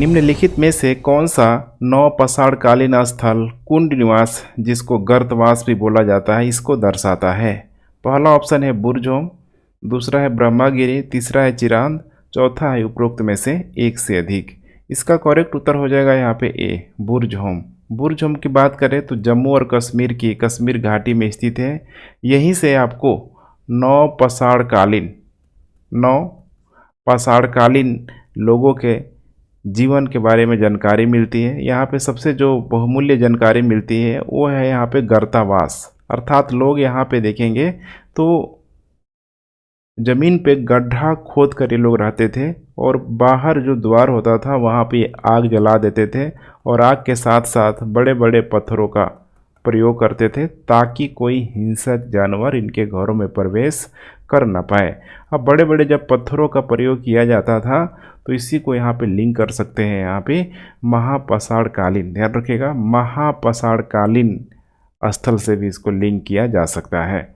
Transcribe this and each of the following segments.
निम्नलिखित में से कौन सा नवपाषाणकालीन स्थल कुंड निवास, जिसको गर्तवास भी बोला जाता है, इसको दर्शाता है? पहला ऑप्शन है बुर्जोम, दूसरा है ब्रह्मागिरी, तीसरा है चिरांद, चौथा है उपरोक्त में से एक से अधिक। इसका करेक्ट उत्तर हो जाएगा यहाँ पे ए, बुर्जहोम। बुर्जहोम की बात करें तो जम्मू और कश्मीर की कश्मीर घाटी में स्थित है। यहीं से आपको नवपाषाणकालीन लोगों के जीवन के बारे में जानकारी मिलती है। यहाँ पे सबसे जो बहुमूल्य जानकारी मिलती है वो है यहाँ पे गर्तावास, अर्थात लोग यहाँ पे देखेंगे तो ज़मीन पे गड्ढा खोद कर ये लोग रहते थे और बाहर जो द्वार होता था वहाँ पे आग जला देते थे और आग के साथ साथ बड़े बड़े पत्थरों का प्रयोग करते थे ताकि कोई हिंसक जानवर इनके घरों में प्रवेश कर न पाए। अब बड़े बड़े जब पत्थरों का प्रयोग किया जाता था तो इसी को यहाँ पे लिंक कर सकते हैं, यहाँ पे महापाषाणकालीन, ध्यान रखिएगा, महापाषाणकालीन स्थल से भी इसको लिंक किया जा सकता है।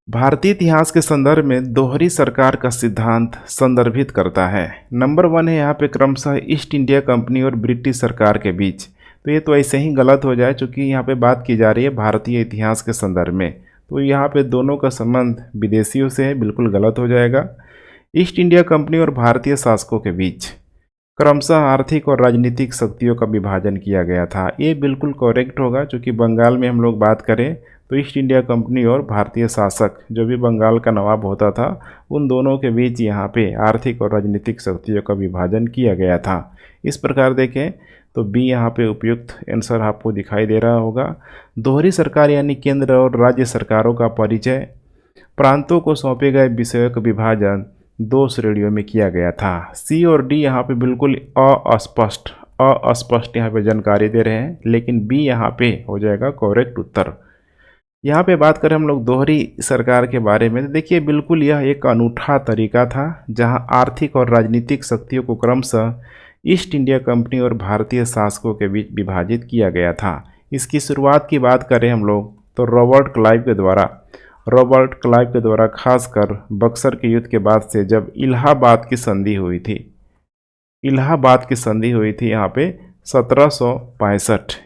भारतीय इतिहास के संदर्भ में दोहरी सरकार का सिद्धांत संदर्भित करता है। नंबर 1 है यहाँ पे क्रमशः ईस्ट इंडिया कंपनी और ब्रिटिश सरकार के बीच। तो ये तो ऐसे ही गलत हो जाए क्योंकि यहाँ पे बात की जा रही है भारतीय इतिहास के संदर्भ में, तो यहाँ पे दोनों का संबंध विदेशियों से है, बिल्कुल गलत हो जाएगा। ईस्ट इंडिया कंपनी और भारतीय शासकों के बीच क्रमशः आर्थिक और राजनीतिक शक्तियों का विभाजन किया गया था। ये बिल्कुल करेक्ट होगा क्योंकि बंगाल में हम लोग बात करें तो ईस्ट इंडिया कंपनी और भारतीय शासक जो भी बंगाल का नवाब होता था उन दोनों के बीच यहाँ पे आर्थिक और राजनीतिक शक्तियों का विभाजन किया गया था। इस प्रकार देखें तो बी यहाँ पे उपयुक्त आंसर आपको दिखाई दे रहा होगा। दोहरी सरकार यानी केंद्र और राज्य सरकारों का परिचय, प्रांतों को सौंपे गए विषयों का विभाजन 2 श्रेणियों में किया गया था। सी और डी यहाँ पे बिल्कुल अस्पष्ट यहाँ पे जानकारी दे रहे हैं, लेकिन बी यहाँ पे हो जाएगा करेक्ट उत्तर। यहाँ पे बात करें हम लोग दोहरी सरकार के बारे में तो देखिए बिल्कुल यह एक अनूठा तरीका था जहाँ आर्थिक और राजनीतिक शक्तियों को क्रमशः ईस्ट इंडिया कंपनी और भारतीय शासकों के बीच विभाजित किया गया था। इसकी शुरुआत की बात करें हम लोग तो रॉबर्ट क्लाइव के द्वारा खासकर बक्सर के युद्ध के बाद से जब इलाहाबाद की संधि हुई थी यहाँ पे 1765,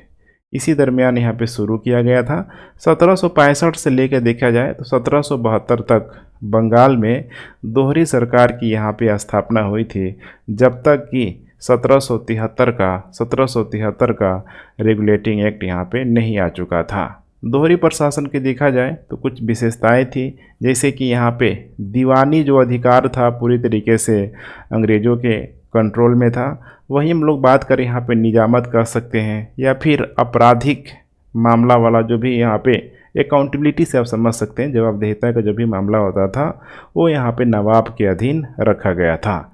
इसी दरमियान यहाँ पे शुरू किया गया था। 1765 से लेकर देखा जाए तो 1772 तक बंगाल में दोहरी सरकार की यहाँ पे स्थापना हुई थी, जब तक कि 1773 का रेगुलेटिंग एक्ट यहाँ पे नहीं आ चुका था। दोहरी प्रशासन की देखा जाए तो कुछ विशेषताएं थी, जैसे कि यहाँ पे दीवानी जो अधिकार था पूरी तरीके से अंग्रेज़ों के कंट्रोल में था। वही हम लोग बात करें यहाँ पे निजामत कर सकते हैं या फिर आपराधिक मामला वाला जो भी यहाँ पे अकाउंटेबिलिटी से आप समझ सकते हैं, जवाबदेहिता का जो भी मामला होता था वो यहाँ पे नवाब के अधीन रखा गया था।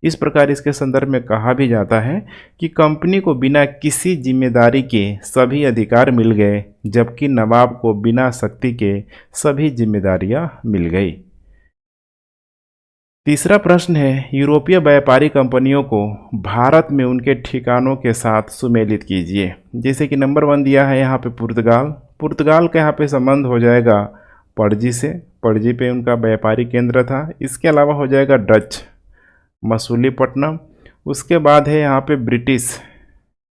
इस प्रकार इसके संदर्भ में कहा भी जाता है कि कंपनी को बिना किसी जिम्मेदारी के सभी अधिकार मिल गए, जबकि नवाब को बिना शक्ति के सभी जिम्मेदारियां मिल गई। तीसरा प्रश्न है, यूरोपीय व्यापारी कंपनियों को भारत में उनके ठिकानों के साथ सुमेलित कीजिए। जैसे कि नंबर 1 दिया है यहाँ पे पुर्तगाल का यहाँ पे संबंध हो जाएगा पणजी से, पणजी पे उनका व्यापारी केंद्र था। इसके अलावा हो जाएगा डच मसूलीपट्टनम, उसके बाद है यहाँ पे ब्रिटिश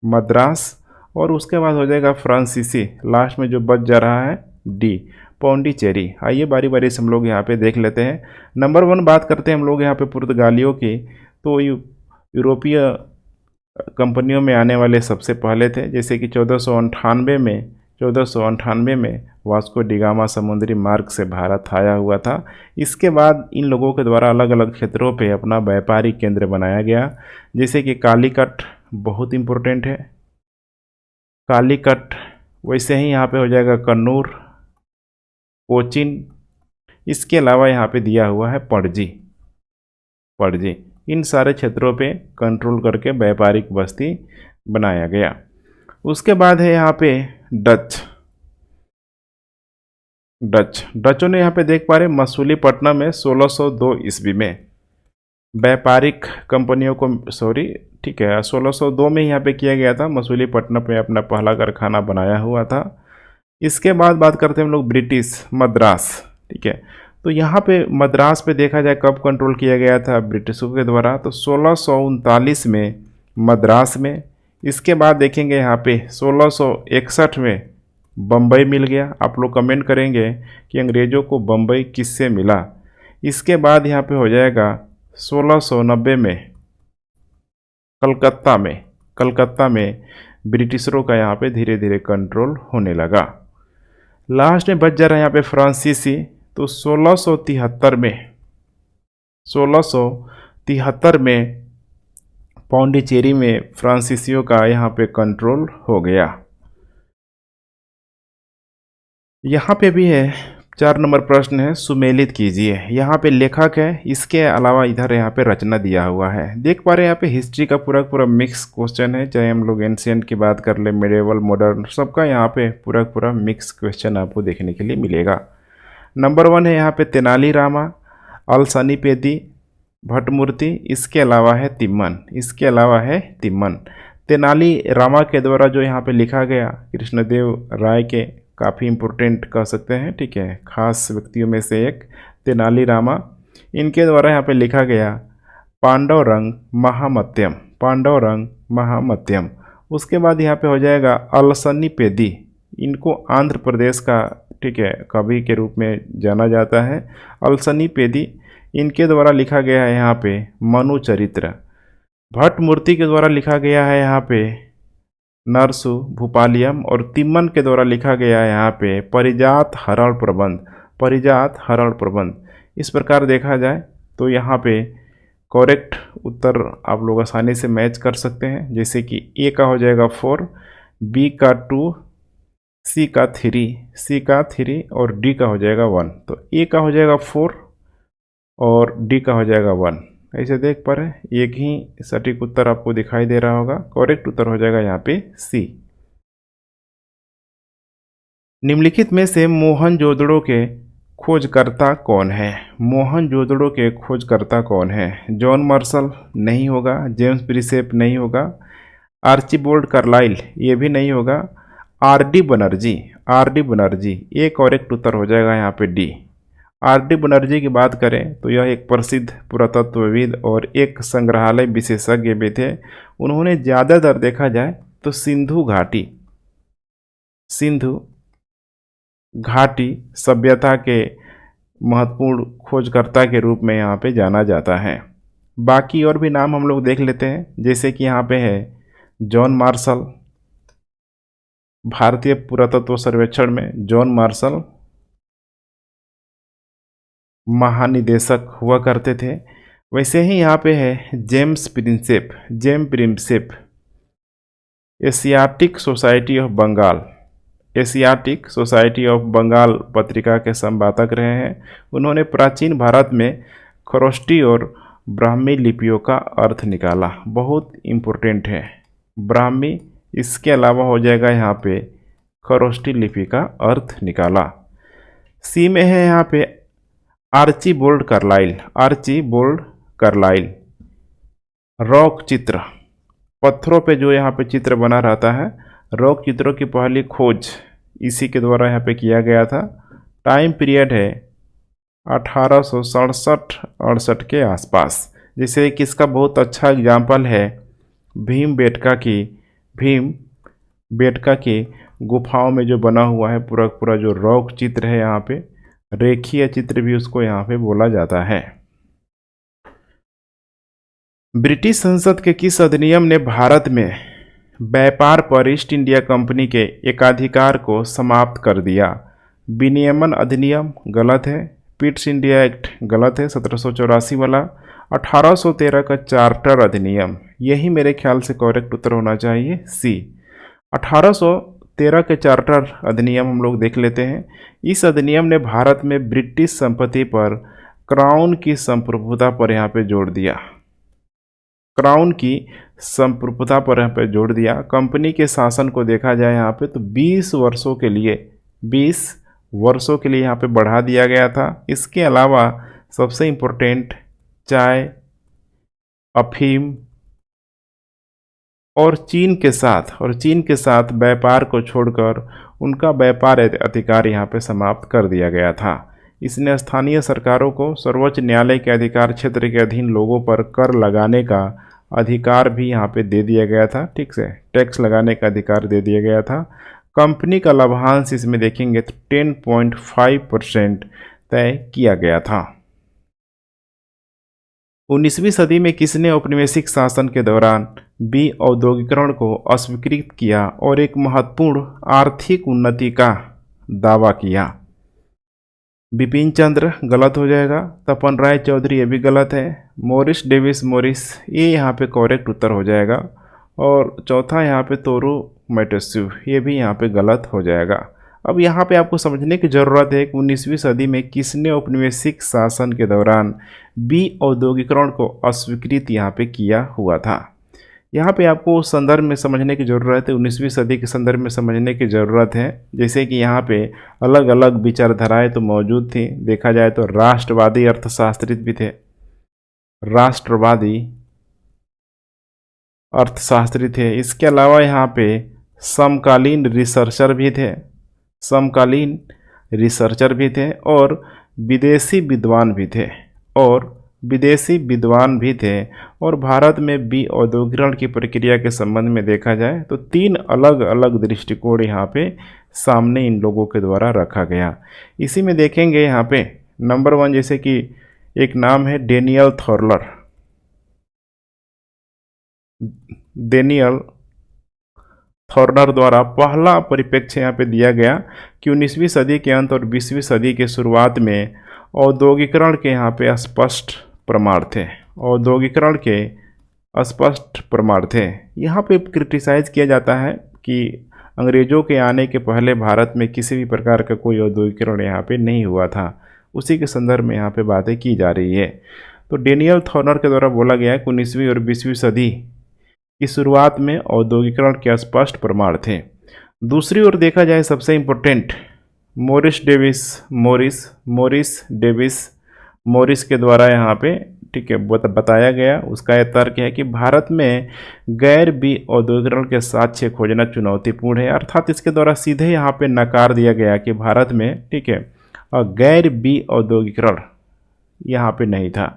मद्रास, और उसके बाद हो जाएगा फ्रांसीसी, लास्ट में जो बच जा रहा है डी पौंडीचेरी। आइए बारी बारी से हम लोग यहाँ पे देख लेते हैं। नंबर 1 बात करते हैं हम लोग यहाँ पे पुर्तगालियों की, तो यूरोपीय कंपनियों में आने वाले सबसे पहले थे, जैसे कि 1498 में वास्को डिगामा समुद्री मार्ग से भारत आया हुआ था। इसके बाद इन लोगों के द्वारा अलग अलग क्षेत्रों पे अपना व्यापारिक केंद्र बनाया गया, जैसे कि कालीकट बहुत इम्पोर्टेंट है, कालीकट। वैसे ही यहाँ पे हो जाएगा कन्नूर, कोचिन, इसके अलावा यहाँ पे दिया हुआ है पणजी। इन सारे क्षेत्रों पे कंट्रोल करके व्यापारिक बस्ती बनाया गया। उसके बाद है यहाँ पे डचों ने यहाँ पे देख पा रहे मसूलीपट्टनम में 1602 ईस्वी में व्यापारिक कंपनियों को 1602 में यहाँ पे किया गया था। मसूलीपट्टनम में अपना पहला कारखाना बनाया हुआ था। इसके बाद बात करते हैं हम लोग ब्रिटिश मद्रास, ठीक है। तो यहाँ पे मद्रास पे देखा जाए कब कंट्रोल किया गया था ब्रिटिशों के द्वारा, तो 1639 में मद्रास में। इसके बाद देखेंगे यहाँ पे 1661 में बम्बई मिल गया। आप लोग कमेंट करेंगे कि अंग्रेज़ों को बम्बई किससे मिला। इसके बाद यहाँ पे हो जाएगा 1690 में कलकत्ता में ब्रिटिशरों का यहाँ पे धीरे धीरे कंट्रोल होने लगा। लास्ट में बच जा रहा है यहाँ पे फ्रांसीसी, तो 1673 में पौंडीचेरी में फ्रांसीसियों का यहाँ पे कंट्रोल हो गया। यहाँ पे भी है 4 नंबर प्रश्न है, सुमेलित कीजिए। यहाँ पे लेखक है, इसके अलावा इधर यहाँ पे रचना दिया हुआ है। देख पा रहे हैं यहाँ पे हिस्ट्री का पूरा मिक्स क्वेश्चन है, चाहे हम लोग एंशिएंट की बात कर ले, मिडिवल, मॉडर्न, सबका यहाँ पे पूरा मिक्स क्वेश्चन आपको देखने के लिए मिलेगा। नंबर 1 है यहाँ पे तेनाली रामा, अलसनी पेदी, भट्टमूर्ति, इसके अलावा है तिम्मन। तेनाली रामा के द्वारा जो यहाँ पे लिखा गया, कृष्णदेव राय के काफ़ी इम्पोर्टेंट कह सकते हैं, ठीक है, खास व्यक्तियों में से एक तेनाली रामा। इनके द्वारा यहाँ पे लिखा गया पांडवरंग महामत्यम। उसके बाद यहाँ पे हो जाएगा अलसनी पेदी, इनको आंध्र प्रदेश का, ठीक है, कवि के रूप में जाना जाता है। अलसनी पेदी, इनके द्वारा लिखा गया है यहाँ पे मनु चरित्र। भट्टमूर्ति के द्वारा लिखा गया है यहाँ पे नरसु भूपालियम, और तिम्मन के द्वारा लिखा गया है यहाँ पे परिजात हरण प्रबंध। इस प्रकार देखा जाए तो यहाँ पे करेक्ट उत्तर आप लोग आसानी से मैच कर सकते हैं, जैसे कि ए का हो जाएगा 4, बी का 2, सी का 3 और डी का हो जाएगा 1। तो ए का हो जाएगा 4 और डी का हो जाएगा 1। ऐसे देख पा रहे हैं, एक ही सटीक उत्तर आपको दिखाई दे रहा होगा। करेक्ट उत्तर हो जाएगा यहाँ पे सी। निम्नलिखित में से मोहनजोदड़ो के खोजकर्ता कौन है? जॉन मार्शल नहीं होगा, जेम्स प्रिसेप नहीं होगा, आर्चिबाल्ड कार्लाइल ये भी नहीं होगा, आर डी बनर्जी ये करेक्ट उत्तर हो जाएगा यहाँ पे डी। आर डी बनर्जी की बात करें तो यह एक प्रसिद्ध पुरातत्वविद और एक संग्रहालय विशेषज्ञ भी थे। उन्होंने ज़्यादातर देखा जाए तो सिंधु घाटी सभ्यता के महत्वपूर्ण खोजकर्ता के रूप में यहाँ पे जाना जाता है। बाकी और भी नाम हम लोग देख लेते हैं, जैसे कि यहाँ पे है जॉन मार्शल, भारतीय पुरातत्व सर्वेक्षण में जॉन मार्शल महानिदेशक हुआ करते थे। वैसे ही यहाँ पे है James Prinsep, Asiatic Society of Bengal पत्रिका के संपादक रहे हैं। उन्होंने प्राचीन भारत में खरोष्टी और ब्राह्मी लिपियों का अर्थ निकाला, बहुत इम्पोर्टेंट है ब्राह्मी। इसके अलावा हो जाएगा यहाँ पे खरोष्टी लिपि का अर्थ निकाला। सी में है यहाँ पे आर्चिबाल्ड कार्लाइल। रॉक चित्र, पत्थरों पे जो यहाँ पे चित्र बना रहता है, रॉक चित्रों की पहली खोज इसी के द्वारा यहाँ पे किया गया था। टाइम पीरियड है 1867-68 के आसपास। जैसे कि इसका बहुत अच्छा एग्जाम्पल है भीम बेटका की गुफाओं में जो बना हुआ है पूरा जो रॉक चित्र है, यहाँ पे रेखीय चित्र भी उसको यहाँ पे बोला जाता है। ब्रिटिश संसद के किस अधिनियम ने भारत में व्यापार पर ईस्ट इंडिया कंपनी के एकाधिकार को समाप्त कर दिया? विनियमन अधिनियम गलत है, पिट्स इंडिया एक्ट गलत है 1784 वाला, 1813 का चार्टर अधिनियम, यही मेरे ख्याल से करेक्ट उत्तर होना चाहिए सी। 1813 के चार्टर अधिनियम हम लोग देख लेते हैं। इस अधिनियम ने भारत में ब्रिटिश संपत्ति पर क्राउन की संप्रभुता पर यहाँ पे जोड़ दिया। कंपनी के शासन को देखा जाए यहाँ पे तो 20 वर्षों के लिए यहाँ पे बढ़ा दिया गया था। इसके अलावा सबसे इम्पोर्टेंट चाय, अफीम और चीन के साथ व्यापार को छोड़कर उनका व्यापार अधिकार यहाँ पे समाप्त कर दिया गया था। इसने स्थानीय सरकारों को सर्वोच्च न्यायालय के अधिकार क्षेत्र के अधीन लोगों पर कर लगाने का अधिकार भी यहाँ पे दे दिया गया था। ठीक से, टैक्स लगाने का अधिकार दे दिया गया था। कंपनी का लाभांश इसमें देखेंगे तो 10.5% तय किया गया था। 19वीं सदी में किसने औपनिवेशिक शासन के दौरान औद्योगिकरण को अस्वीकृत किया और एक महत्वपूर्ण आर्थिक उन्नति का दावा किया? बिपिन चंद्र गलत हो जाएगा। तपन राय चौधरी ये भी गलत है। मॉरिस डेविस मॉरिस ये यहाँ पे करेक्ट उत्तर हो जाएगा। और चौथा यहाँ पे तोरू मैटेस्यू ये भी यहाँ पे गलत हो जाएगा। अब यहाँ पे आपको समझने की ज़रूरत है कि 19वीं सदी में किसने औपनिवेशिक शासन के दौरान औद्योगिकरण को अस्वीकृत यहाँ पे किया हुआ था। यहाँ पे आपको संदर्भ में समझने की ज़रूरत है, 19वीं सदी के संदर्भ में समझने की ज़रूरत है। जैसे कि यहाँ पे अलग अलग विचारधाराएं तो मौजूद थी। देखा जाए तो राष्ट्रवादी अर्थशास्त्री भी थे, राष्ट्रवादी अर्थशास्त्री थे। इसके अलावा यहाँ पे समकालीन रिसर्चर भी थे, समकालीन रिसर्चर भी थे और विदेशी विद्वान भी थे, और भारत में औद्योगिकरण की प्रक्रिया के संबंध में देखा जाए तो 3 अलग अलग दृष्टिकोण यहाँ पे सामने इन लोगों के द्वारा रखा गया। इसी में देखेंगे यहाँ पे नंबर 1 जैसे कि एक नाम है डेनियल थॉर्नर द्वारा पहला परिप्रेक्ष्य यहाँ पे दिया गया कि 19वीं सदी के अंत और 20वीं सदी के शुरुआत में औद्योगिकरण के यहाँ पे स्पष्ट प्रमाण थे, औद्योगिकरण के स्पष्ट प्रमाण थे। यहाँ पे क्रिटिसाइज किया जाता है कि अंग्रेज़ों के आने के पहले भारत में किसी भी प्रकार का कोई औद्योगिकरण यहाँ पे नहीं हुआ था। उसी के संदर्भ में यहाँ पे बातें की जा रही है। तो डेनियल थॉर्नर के द्वारा बोला गया है कि 19वीं और 20वीं सदी की शुरुआत में औद्योगिकरण के स्पष्ट प्रमाण थे। दूसरी ओर देखा जाए सबसे इम्पोर्टेंट मॉरिस के द्वारा यहाँ पे ठीक है बताया गया, उसका यह तर्क है कि भारत में गैर औद्योगिकरण के साक्ष्य खोजना चुनौतीपूर्ण है। अर्थात इसके द्वारा सीधे यहाँ पे नकार दिया गया कि भारत में ठीक है गैर औद्योगिकरण यहाँ पे नहीं था।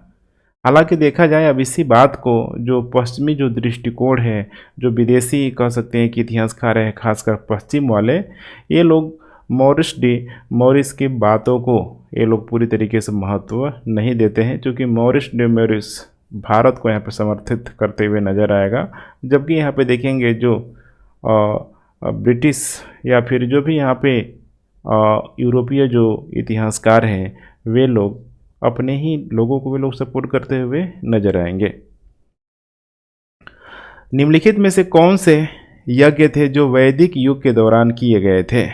हालांकि देखा जाए अब इसी बात को जो पश्चिमी जो दृष्टिकोण है, जो विदेशी कह सकते हैं कि इतिहासकार है, खासकर पश्चिम वाले, ये लोग मॉरिस की बातों को ये लोग पूरी तरीके से महत्व नहीं देते हैं, क्योंकि मॉरिस भारत को यहाँ पे समर्थित करते हुए नज़र आएगा। जबकि यहाँ पे देखेंगे जो ब्रिटिश या फिर जो भी यहाँ पे यूरोपीय जो इतिहासकार हैं वे लोग अपने ही लोगों को वे लोग सपोर्ट करते हुए नजर आएंगे। निम्नलिखित में से कौन से यज्ञ थे जो वैदिक युग के दौरान किए गए थे?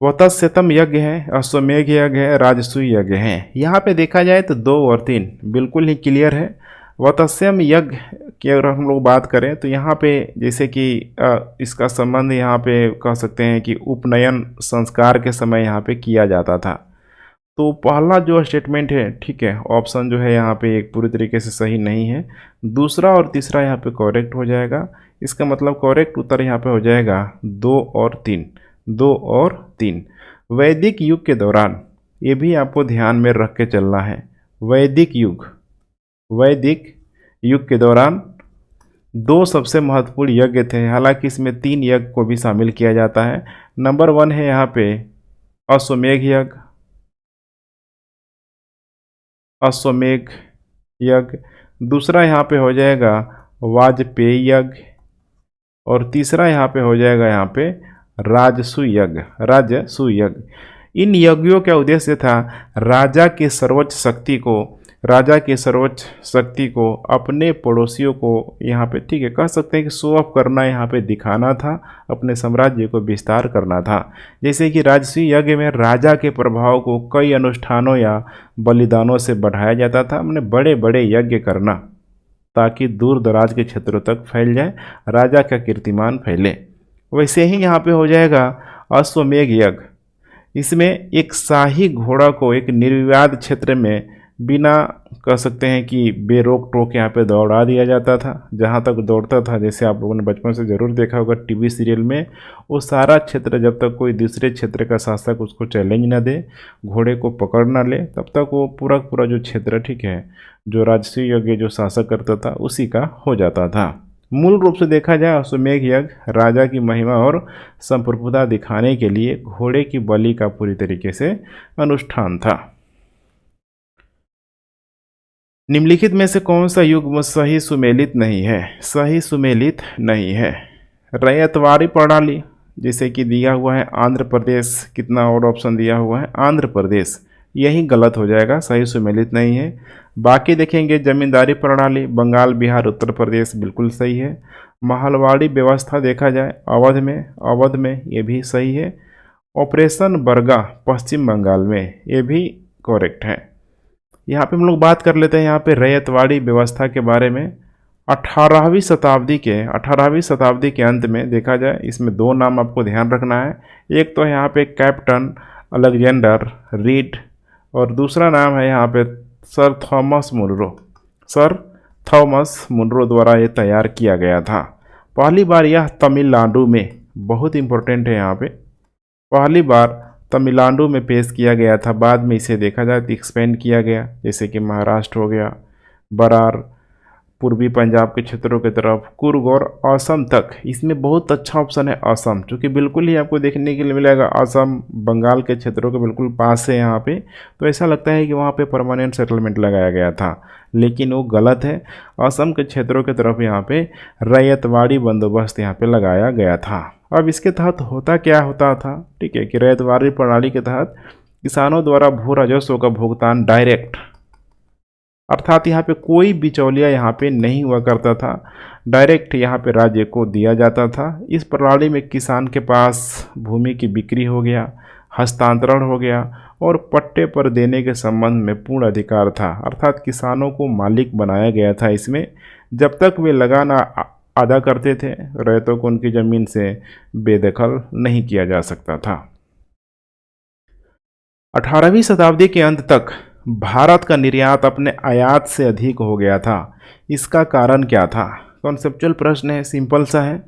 वत्स्यतम यज्ञ है, अश्वमेघ यज्ञ है, राजसूय यज्ञ है। यहाँ पे देखा जाए तो 2 और 3 बिल्कुल ही क्लियर है। वत्स्यम यज्ञ की अगर हम लोग बात करें तो यहाँ पे जैसे कि इसका संबंध यहाँ पे कह सकते हैं कि उपनयन संस्कार के समय यहाँ पे किया जाता था। तो पहला जो स्टेटमेंट है ठीक है, ऑप्शन जो है यहाँ पे एक पूरी तरीके से सही नहीं है। दूसरा और तीसरा यहाँ पे करेक्ट हो जाएगा। इसका मतलब करेक्ट उत्तर यहाँ पे हो जाएगा 2 और 3। वैदिक युग के दौरान, ये भी आपको ध्यान में रख के चलना है, वैदिक युग के दौरान 2 सबसे महत्वपूर्ण यज्ञ थे। हालांकि इसमें 3 यज्ञ को भी शामिल किया जाता है। नंबर 1 है यहाँ पे अश्वमेघ यज्ञ, दूसरा यहाँ पे हो जाएगा वाजपेयी यज्ञ, और तीसरा यहाँ पे हो जाएगा यहाँ पे राजसूय यज्ञ। इन यज्ञों का उद्देश्य था राजा की सर्वोच्च शक्ति को अपने पड़ोसियों को यहाँ पे ठीक है कह सकते हैं कि शो ऑफ करना, यहाँ पे दिखाना था, अपने साम्राज्य को विस्तार करना था। जैसे कि राजसूय यज्ञ में राजा के प्रभाव को कई अनुष्ठानों या बलिदानों से बढ़ाया जाता था। हमने बड़े बड़े यज्ञ करना ताकि दूर दराज के क्षेत्रों तक फैल जाए, राजा का कीर्तिमान फैले। वैसे ही यहाँ पे हो जाएगा अश्वमेघ यज्ञ। इसमें एक शाही घोड़ा को एक निर्विवाद क्षेत्र में बिना कह सकते हैं कि बेरोक टोक यहाँ पे दौड़ा दिया जाता था। जहाँ तक दौड़ता था, जैसे आप लोगों ने बचपन से ज़रूर देखा होगा टीवी सीरियल में, वो सारा क्षेत्र जब तक कोई दूसरे क्षेत्र का शासक उसको चैलेंज ना दे, घोड़े को पकड़ ना ले, तब तक वो पूरा पूरा जो क्षेत्र, ठीक है, जो राजसी यज्ञ जो शासक करता था उसी का हो जाता था। मूल रूप से देखा जाए अश्वमेध यज्ञ राजा की महिमा और संप्रभुता दिखाने के लिए घोड़े की बलि का पूरी तरीके से अनुष्ठान था। निम्नलिखित में से कौन सा युग्म सही सुमेलित नहीं है? सही सुमेलित नहीं है। रैयतवाड़ी प्रणाली, जैसे कि दिया हुआ है आंध्र प्रदेश, कितना और ऑप्शन दिया हुआ है आंध्र प्रदेश, यही गलत हो जाएगा, सही सुमेलित नहीं है। बाकी देखेंगे जमींदारी प्रणाली बंगाल बिहार उत्तर प्रदेश बिल्कुल सही है। महलवाड़ी व्यवस्था देखा जाए अवध में ये भी सही है। ऑपरेशन बरगा पश्चिम बंगाल में, ये भी करेक्ट है। यहाँ पे हम लोग बात कर लेते हैं यहाँ पे रैयतवाड़ी व्यवस्था के बारे में। 18वीं शताब्दी के अंत में देखा जाए, इसमें दो नाम आपको ध्यान रखना है। एक तो है यहाँ पे कैप्टन अलेक्जेंडर रीड और दूसरा नाम है यहाँ पे सर थॉमस मुनरो द्वारा ये तैयार किया गया था। पहली बार यह तमिलनाडु में, बहुत इंपॉर्टेंट है यहाँ पे, पहली बार तमिलनाडु में पेश किया गया था। बाद में इसे देखा जाए तो एक्सपेंड किया गया, जैसे कि महाराष्ट्र हो गया, बरार, पूर्वी पंजाब के क्षेत्रों की तरफ, कुर्ग और असम तक। इसमें बहुत अच्छा ऑप्शन है असम, जो कि बिल्कुल ही आपको देखने के लिए मिलेगा। असम बंगाल के क्षेत्रों के बिल्कुल पास है यहाँ पे, तो ऐसा लगता है कि वहाँ पे परमानेंट सेटलमेंट लगाया गया था, लेकिन वो गलत है। असम के क्षेत्रों की तरफ यहाँ पे रैयतवाड़ी बंदोबस्त यहाँ पे लगाया गया था। अब इसके तहत क्या होता था, ठीक है, कि रैयतवाड़ी प्रणाली के तहत किसानों द्वारा भू राजस्व का भुगतान डायरेक्ट, अर्थात यहाँ पे कोई बिचौलिया यहाँ पे नहीं हुआ करता था, डायरेक्ट यहाँ पे राज्य को दिया जाता था। इस प्रणाली में किसान के पास भूमि की बिक्री हो गया, हस्तांतरण हो गया और पट्टे पर देने के संबंध में पूर्ण अधिकार था, अर्थात किसानों को मालिक बनाया गया था इसमें। जब तक वे लगान अदा करते थे, रैयतों को उनकी ज़मीन से बेदखल नहीं किया जा सकता था। 18वीं शताब्दी के अंत तक भारत का निर्यात अपने आयात से अधिक हो गया था। इसका कारण क्या था? कॉन्सेप्चुअल प्रश्न है, सिंपल सा है।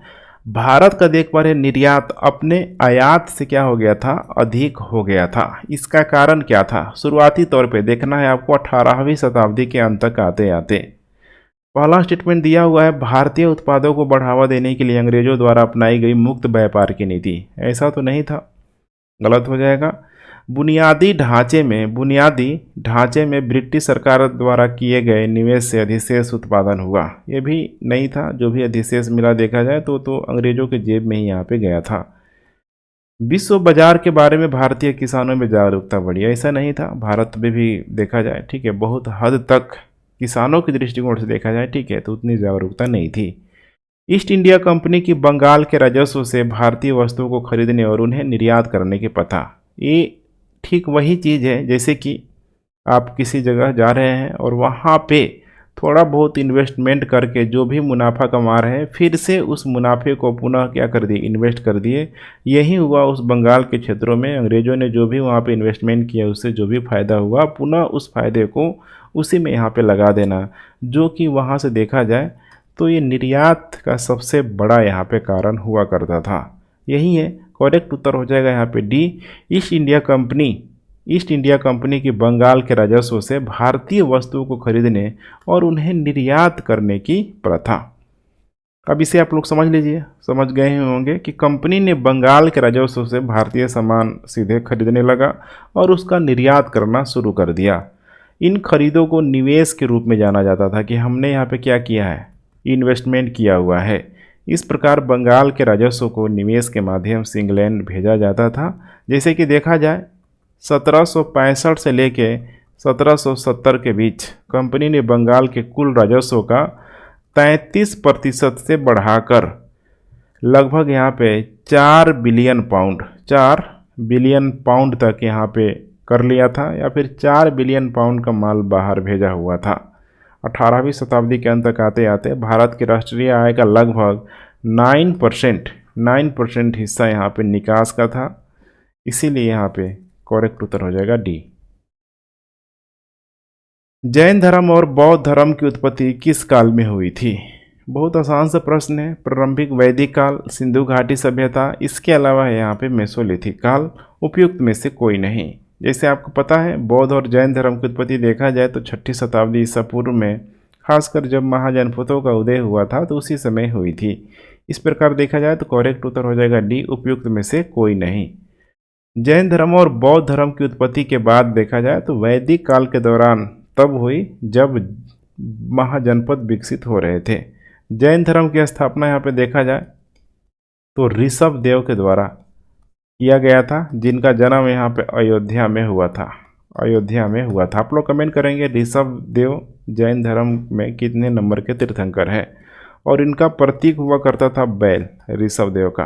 भारत का देख पा रहे निर्यात अपने आयात से क्या हो गया था? अधिक हो गया था। इसका कारण क्या था? शुरुआती तौर पे देखना है आपको 18वीं शताब्दी के अंत तक आते आते। पहला स्टेटमेंट दिया हुआ है, भारतीय उत्पादों को बढ़ावा देने के लिए अंग्रेजों द्वारा अपनाई गई मुक्त व्यापार की नीति। ऐसा तो नहीं था, गलत हो जाएगा। बुनियादी ढांचे में ब्रिटिश सरकार द्वारा किए गए निवेश से अधिशेष उत्पादन हुआ। ये भी नहीं था, जो भी अधिशेष मिला देखा जाए तो अंग्रेजों के जेब में ही यहाँ पे गया था। विश्व बाजार के बारे में भारतीय किसानों में जागरूकता बढ़ी। ऐसा नहीं था, भारत में भी देखा जाए, ठीक है, बहुत हद तक किसानों के दृष्टिकोण से देखा जाए, ठीक है, तो उतनी जागरूकता नहीं थी। ईस्ट इंडिया कंपनी की बंगाल के राजस्व से भारतीय वस्तुओं को खरीदने और उन्हें निर्यात करने की प्रथा, ये ठीक वही चीज़ है जैसे कि आप किसी जगह जा रहे हैं और वहाँ पे थोड़ा बहुत इन्वेस्टमेंट करके जो भी मुनाफा कमा रहे हैं, फिर से उस मुनाफे को पुनः क्या कर दिए? इन्वेस्ट कर दिए। यही हुआ उस बंगाल के क्षेत्रों में। अंग्रेज़ों ने जो भी वहाँ पे इन्वेस्टमेंट किया, उससे जो भी फ़ायदा हुआ, पुनः उस फायदे को उसी में यहाँ पे लगा देना, जो कि वहाँ से देखा जाए तो ये निर्यात का सबसे बड़ा यहाँ पे कारण हुआ करता था। यही है, करेक्ट उत्तर हो जाएगा यहाँ पे डी। ईस्ट इंडिया कंपनी की बंगाल के राजस्व से भारतीय वस्तुओं को खरीदने और उन्हें निर्यात करने की प्रथा। अब इसे आप लोग समझ लीजिए, समझ गए होंगे कि कंपनी ने बंगाल के राजस्व से भारतीय सामान सीधे खरीदने लगा और उसका निर्यात करना शुरू कर दिया। इन खरीदों को निवेश के रूप में जाना जाता था कि हमने यहाँ पे क्या किया है? इन्वेस्टमेंट किया हुआ है। इस प्रकार बंगाल के राजस्व को निवेश के माध्यम से इंग्लैंड भेजा जाता था। जैसे कि देखा जाए 1765 से लेके 1770 के बीच कंपनी ने बंगाल के कुल राजस्व का 33% से बढ़ाकर लगभग यहाँ पे 4 बिलियन पाउंड तक यहाँ पे कर लिया था, या फिर 4 बिलियन पाउंड का माल बाहर भेजा हुआ था। 18वीं शताब्दी के अंत तक आते आते भारत के राष्ट्रीय आय का लगभग 9% हिस्सा यहाँ पे निकास का था। इसीलिए यहाँ पे करेक्ट उत्तर हो जाएगा डी। जैन धर्म और बौद्ध धर्म की उत्पत्ति किस काल में हुई थी? बहुत आसान सा प्रश्न है। प्रारंभिक वैदिक काल, सिंधु घाटी सभ्यता, इसके अलावा है यहाँ पे मेसोलिथिक काल, उपयुक्त में से कोई नहीं। जैसे आपको पता है, बौद्ध और जैन धर्म की उत्पत्ति देखा जाए तो 6ठी शताब्दी ईसा पूर्व में, खासकर जब महाजनपदों का उदय हुआ था तो उसी समय हुई थी। इस प्रकार देखा जाए तो करेक्ट उत्तर हो जाएगा डी, उपयुक्त में से कोई नहीं। जैन धर्म और बौद्ध धर्म की उत्पत्ति के बाद देखा जाए तो वैदिक काल के दौरान तब हुई जब महाजनपद विकसित हो रहे थे। जैन धर्म की स्थापना यहाँ पे देखा जाए तो ऋषभ देव के द्वारा किया गया था, जिनका जन्म यहाँ पे अयोध्या में हुआ था। अयोध्या में हुआ था। आप लोग कमेंट करेंगे ऋषभ देव जैन धर्म में कितने नंबर के तीर्थंकर है। और इनका प्रतीक हुआ करता था बैल, ऋषभ देव का,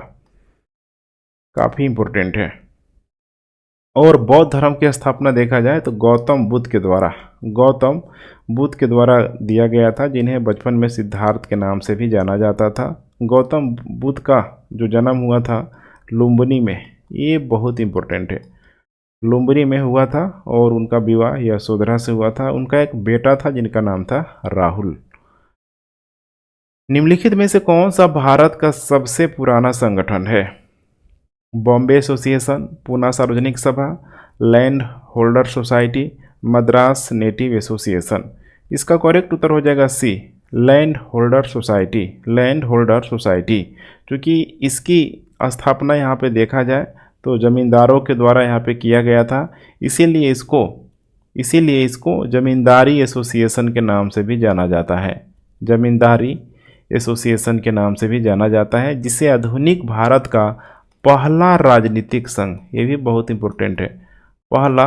काफ़ी इंपॉर्टेंट है। और बौद्ध धर्म की स्थापना देखा जाए तो गौतम बुद्ध के द्वारा दिया गया था, जिन्हें बचपन में सिद्धार्थ के नाम से भी जाना जाता था। गौतम बुद्ध का जो जन्म हुआ था लुम्बिनी में, ये बहुत इंपॉर्टेंट है, लुम्बिनी में हुआ था और उनका विवाह यशोधरा से हुआ था। उनका एक बेटा था जिनका नाम था राहुल। निम्नलिखित में से कौन सा भारत का सबसे पुराना संगठन है? Bombay association, Poona Sarvajanik Sabha, land holder society, Madras native association. इसका करेक्ट उत्तर हो जाएगा C, land holder society. Land holder society, क्योंकि इसकी स्थापना यहाँ पे देखा जाए तो ज़मींदारों के द्वारा यहाँ पे किया गया था, इसीलिए इसको ज़मींदारी एसोसिएशन के नाम से भी जाना जाता है। ज़मींदारी एसोसिएशन के नाम से भी जाना जाता है, जिसे आधुनिक भारत का पहला राजनीतिक संघ, ये भी बहुत इंपॉर्टेंट है, पहला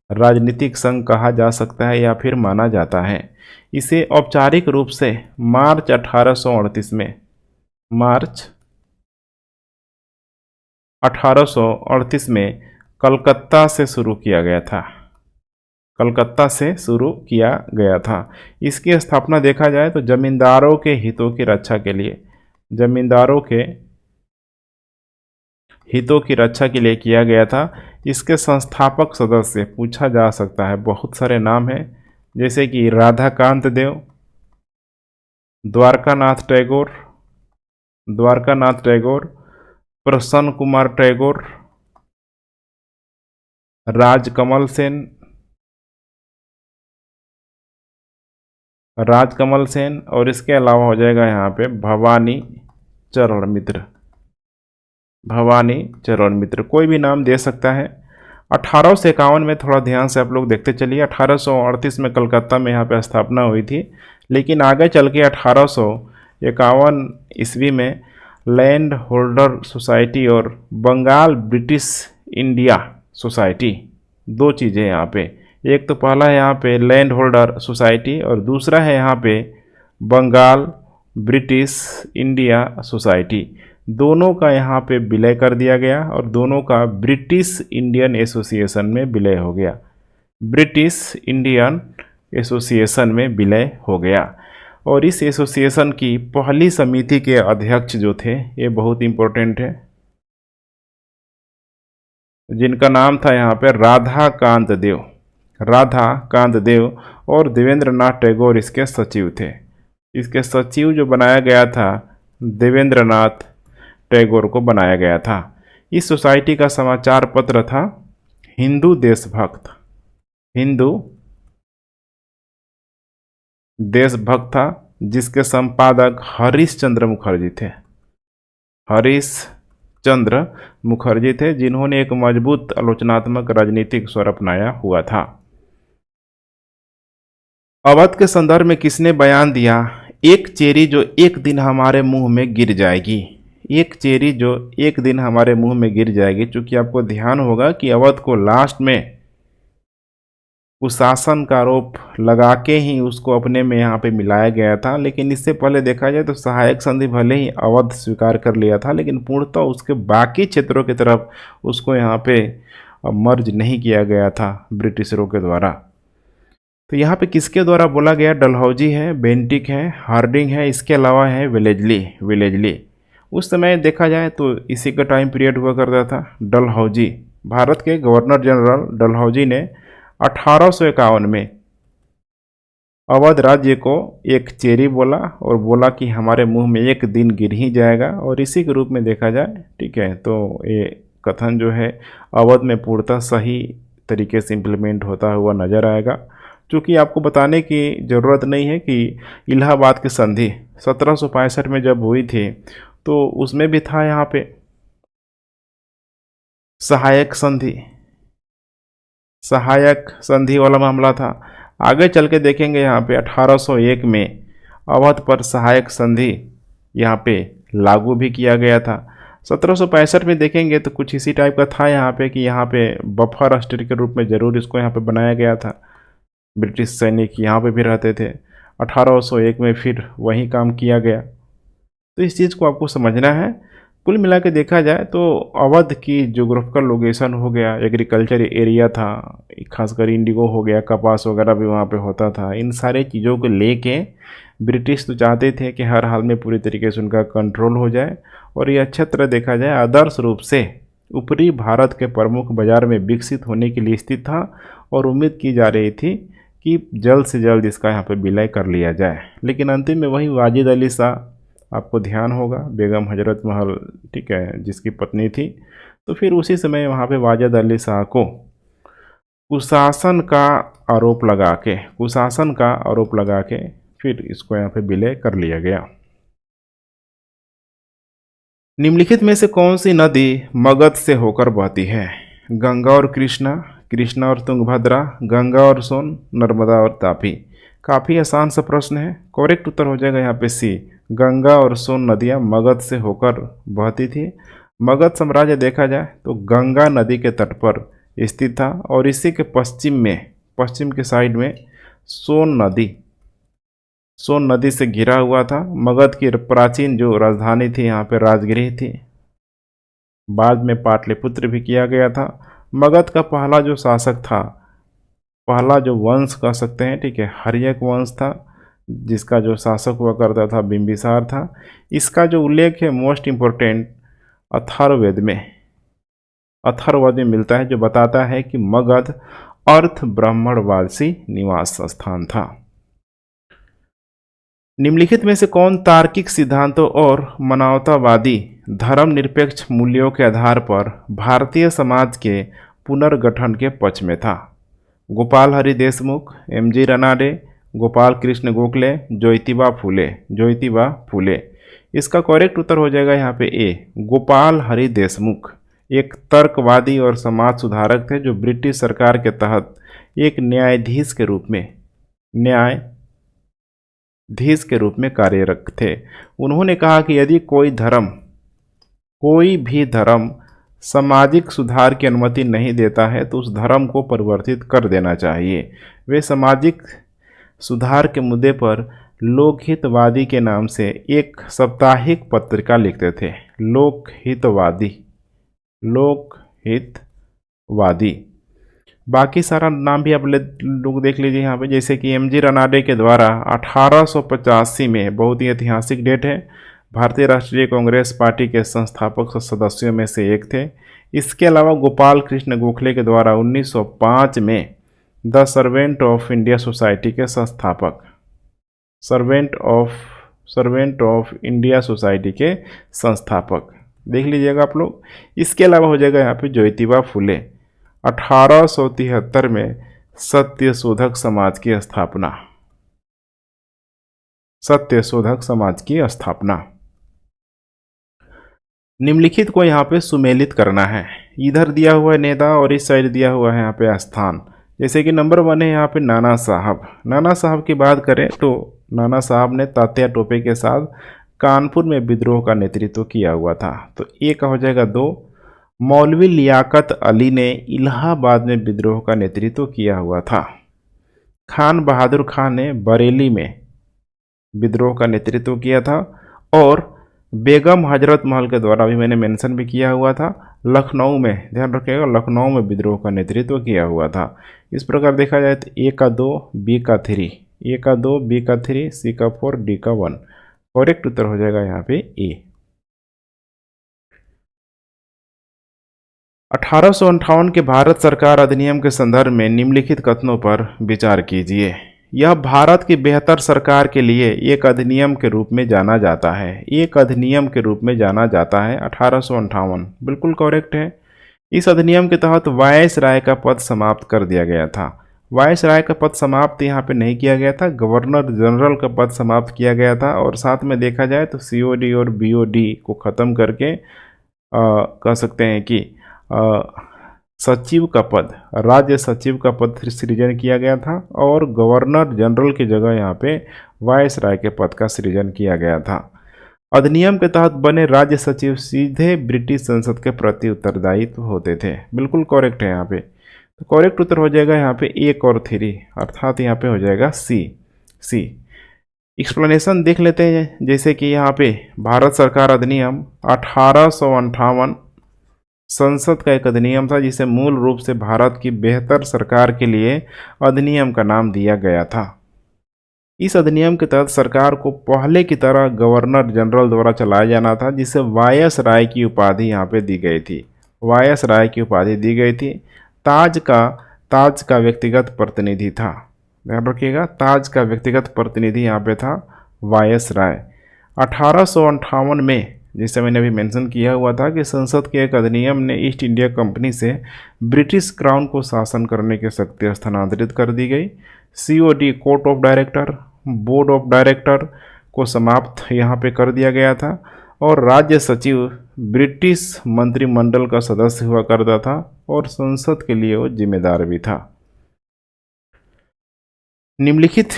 राजनीतिक संघ कहा जा सकता है या फिर माना जाता है। इसे औपचारिक रूप से मार्च 1838 में कलकत्ता से शुरू किया गया था। कलकत्ता से शुरू किया गया था। इसकी स्थापना देखा जाए तो जमींदारों के हितों की रक्षा के लिए, जमींदारों के हितों की रक्षा के लिए किया गया था। इसके संस्थापक सदस्य पूछा जा सकता है, बहुत सारे नाम हैं, जैसे कि राधाकांत देव, द्वारकानाथ टैगोर, प्रसन्न कुमार टैगोर, राजकमल सेन, और इसके अलावा हो जाएगा यहाँ पे भवानी चरण मित्र, कोई भी नाम दे सकता है। 1851 में, थोड़ा ध्यान से आप लोग देखते चलिए, 1838 में कलकत्ता में यहाँ पे स्थापना हुई थी, लेकिन आगे चल के 1851 ईस्वी में लैंड होल्डर सोसाइटी और बंगाल ब्रिटिश इंडिया सोसाइटी, दो चीज़ें यहाँ पे, एक तो पहला है यहाँ पे लैंड होल्डर सोसाइटी और दूसरा है यहाँ पे बंगाल ब्रिटिश इंडिया सोसाइटी, दोनों का यहाँ पे विलय कर दिया गया और दोनों का ब्रिटिश इंडियन एसोसिएशन में विलय हो गया। ब्रिटिश इंडियन एसोसिएशन में विलय हो गया। और इस एसोसिएशन की पहली समिति के अध्यक्ष जो थे, ये बहुत इम्पोर्टेंट है, जिनका नाम था यहाँ पे राधाकांत देव और देवेंद्रनाथ टैगोर इसके सचिव थे। इसके सचिव जो बनाया गया था, देवेंद्रनाथ टैगोर को बनाया गया था। इस सोसाइटी का समाचार पत्र था हिंदू देशभक्त था, जिसके संपादक हरीशचंद्र मुखर्जी थे, जिन्होंने एक मजबूत आलोचनात्मक राजनीतिक स्वर अपनाया हुआ था। अवध के संदर्भ में किसने बयान दिया, एक चेरी जो एक दिन हमारे मुंह में गिर जाएगी, एक चेरी जो एक दिन हमारे मुंह में गिर जाएगी। चूंकि आपको ध्यान होगा कि अवध को लास्ट में कुशासन का आरोप लगा के ही उसको अपने में यहाँ पे मिलाया गया था, लेकिन इससे पहले देखा जाए तो सहायक संधि भले ही अवध स्वीकार कर लिया था, लेकिन पूर्णतः उसके बाकी क्षेत्रों की तरफ उसको यहाँ पे मर्ज नहीं किया गया था ब्रिटिशरों के द्वारा। तो यहाँ पे किसके द्वारा बोला गया, डलहौजी है, बेंटिक है, हार्डिंग है, इसके अलावा है विलेजली। उस समय देखा जाए तो इसी का टाइम पीरियड हुआ करता था। डलहौजी, भारत के गवर्नर जनरल डलहौजी ने 1851 में अवध राज्य को एक चेरी बोला और बोला कि हमारे मुंह में एक दिन गिर ही जाएगा, और इसी के रूप में देखा जाए, ठीक है, तो ये कथन जो है अवध में पूर्णतः सही तरीके से इम्प्लीमेंट होता हुआ नजर आएगा। क्योंकि आपको बताने की ज़रूरत नहीं है कि इलाहाबाद की संधि 1765 में जब हुई थी तो उसमें भी था यहाँ पे सहायक संधि, सहायक संधि वाला मामला था। आगे चल के देखेंगे यहाँ पे 1801 में अवध पर सहायक संधि यहाँ पे लागू भी किया गया था। 1765 में देखेंगे तो कुछ इसी टाइप का था यहाँ पे कि यहाँ पे बफर स्टेट के रूप में ज़रूर इसको यहाँ पे बनाया गया था। ब्रिटिश सैनिक यहाँ पे भी रहते थे। 1801 में फिर वही काम किया गया। तो इस चीज़ को आपको समझना है। कुल मिला के देखा जाए तो अवध की जोग्राफिकल लोकेशन हो गया, एग्रीकल्चर एरिया था, खासकर इंडिगो हो गया, कपास वगैरह भी वहाँ पे होता था। इन सारे चीज़ों को लेके ब्रिटिश तो चाहते थे कि हर हाल में पूरी तरीके से उनका कंट्रोल हो जाए, और ये अच्छा तरह देखा जाए आदर्श रूप से ऊपरी भारत के प्रमुख बाजार में विकसित होने के लिए स्थित था, और उम्मीद की जा रही थी कि जल्द से जल्द इसका यहाँ पे विलय कर लिया जाए। लेकिन अंतिम में वही वाजिद अली शाह, आपको ध्यान होगा बेगम हजरत महल, ठीक है, जिसकी पत्नी थी, तो फिर उसी समय वहाँ पे वाजिद अली शाह को कुशासन का आरोप लगा के फिर इसको यहाँ पे विलय कर लिया गया। निम्नलिखित में से कौन सी नदी मगध से होकर बहती है? गंगा और कृष्णा, कृष्णा और तुंगभद्रा, गंगा और सोन, नर्मदा और तापी। काफ़ी आसान सा प्रश्न है। करेक्ट उत्तर हो जाएगा यहाँ पे सी, गंगा और सोन नदियाँ मगध से होकर बहती थी। मगध साम्राज्य देखा जाए तो गंगा नदी के तट पर स्थित था, और इसी के पश्चिम के साइड में सोन नदी से घिरा हुआ था। मगध की प्राचीन जो राजधानी थी यहाँ पे राजगृह थी, बाद में पाटलिपुत्र भी किया गया था। मगध का पहला जो शासक था, पहला जो वंश कह सकते हैं, ठीक है, हर्यक वंश था, जिसका जो शासक हुआ करता था बिंबिसार था। इसका जो उल्लेख है मोस्ट इम्पोर्टेंट अथर्ववेद में मिलता है, जो बताता है कि मगध अर्थ ब्राह्मणवासी निवास स्थान था। निम्नलिखित में से कौन तार्किक सिद्धांतों और मानवतावादी धर्मनिरपेक्ष मूल्यों के आधार पर भारतीय समाज के पुनर्गठन के पक्ष में था? गोपाल हरि देशमुख, एम.जी. रनाडे, गोपाल कृष्ण गोखले, ज्योतिबा फूले। इसका करेक्ट उत्तर हो जाएगा यहाँ पे ए, गोपाल हरि देशमुख एक तर्कवादी और समाज सुधारक थे, जो ब्रिटिश सरकार के तहत एक न्यायाधीश के रूप में कार्यरत थे। उन्होंने कहा कि यदि कोई भी धर्म सामाजिक सुधार की अनुमति नहीं देता है तो उस धर्म को परिवर्तित कर देना चाहिए। वे सामाजिक सुधार के मुद्दे पर लोकहितवादी के नाम से एक साप्ताहिक पत्रिका लिखते थे। लोकहितवादी। बाकी सारा नाम भी आप लोग देख लीजिए यहाँ पे, जैसे कि एम.जी. रनाडे के द्वारा 1885 में, बहुत ही ऐतिहासिक डेट है, भारतीय राष्ट्रीय कांग्रेस पार्टी के संस्थापक सदस्यों में से एक थे। इसके अलावा गोपाल कृष्ण गोखले के द्वारा 1905 में the servant of India society के संस्थापक, सर्वेंट ऑफ इंडिया सोसाइटी के संस्थापक देख लीजिएगा आप लोग। इसके अलावा हो जाएगा यहाँ पे ज्योतिबा फूले, 1873 में सत्य शोधक समाज की स्थापना। निम्नलिखित को यहाँ पे सुमेलित करना है। इधर दिया हुआ है नेता और इस साइड दिया हुआ है यहाँ पे स्थान। जैसे कि नंबर 1 है यहाँ पे नाना साहब की बात करें तो नाना साहब ने तात्या टोपे के साथ कानपुर में विद्रोह का नेतृत्व किया हुआ था। तो ए का हो जाएगा 2। मौलवी लियाकत अली ने इलाहाबाद में विद्रोह का नेतृत्व किया हुआ था। खान बहादुर खान ने बरेली में विद्रोह का नेतृत्व किया था, और बेगम हजरत महल के द्वारा भी मैंने मेंशन भी किया हुआ था, लखनऊ में, ध्यान रखिएगा, लखनऊ में विद्रोह का नेतृत्व किया हुआ था। इस प्रकार देखा जाए तो ए का 2, बी का 3, बी का 3, सी का 4, डी का 1। करेक्ट उत्तर हो जाएगा यहाँ पे ए। 1858 के भारत सरकार अधिनियम के संदर्भ में निम्नलिखित कथनों पर विचार कीजिए। यह भारत की बेहतर सरकार के लिए एक अधिनियम के रूप में जाना जाता है। एक अधिनियम के रूप में जाना जाता है 1858, बिल्कुल करेक्ट है। इस अधिनियम के तहत वायसराय का पद समाप्त कर दिया गया था। वायसराय का पद समाप्त यहाँ पे नहीं किया गया था, गवर्नर जनरल का पद समाप्त किया गया था। और साथ में देखा जाए तो सीओडी और बीओडी को ख़त्म करके कह सकते हैं कि सचिव का पद, राज्य सचिव का पद सृजन किया गया था और गवर्नर जनरल की जगह यहाँ पे वायसराय के पद का सृजन किया गया था। अधिनियम के तहत बने राज्य सचिव सीधे ब्रिटिश संसद के प्रति उत्तरदायित्व होते थे। बिल्कुल करेक्ट है यहाँ पे। तो करेक्ट उत्तर हो जाएगा यहाँ पे 1 और 3, अर्थात यहाँ पे हो जाएगा सी। एक्सप्लेनेशन देख लेते हैं। जैसे कि यहाँ पे भारत सरकार अधिनियम 1858 संसद का एक अधिनियम था जिसे मूल रूप से भारत की बेहतर सरकार के लिए अधिनियम का नाम दिया गया था। इस अधिनियम के तहत सरकार को पहले की तरह गवर्नर जनरल द्वारा चलाया जाना था, जिसे वायसराय की उपाधि यहाँ पे दी गई थी। वायसराय की उपाधि दी गई थी। ताज का व्यक्तिगत प्रतिनिधि था, ध्यान रखिएगा, ताज का व्यक्तिगत प्रतिनिधि यहाँ पे था वायसराय। 1858 में, जैसे मैंने अभी मेंशन किया हुआ था कि संसद के एक अधिनियम ने ईस्ट इंडिया कंपनी से ब्रिटिश क्राउन को शासन करने की शक्ति स्थानांतरित कर दी गई। COD court of director, board of director को समाप्त यहाँ पे कर दिया गया था और राज्य सचिव ब्रिटिश मंत्रिमंडल का सदस्य हुआ करता था और संसद के लिए वो जिम्मेदार भी था। निम्नलिखित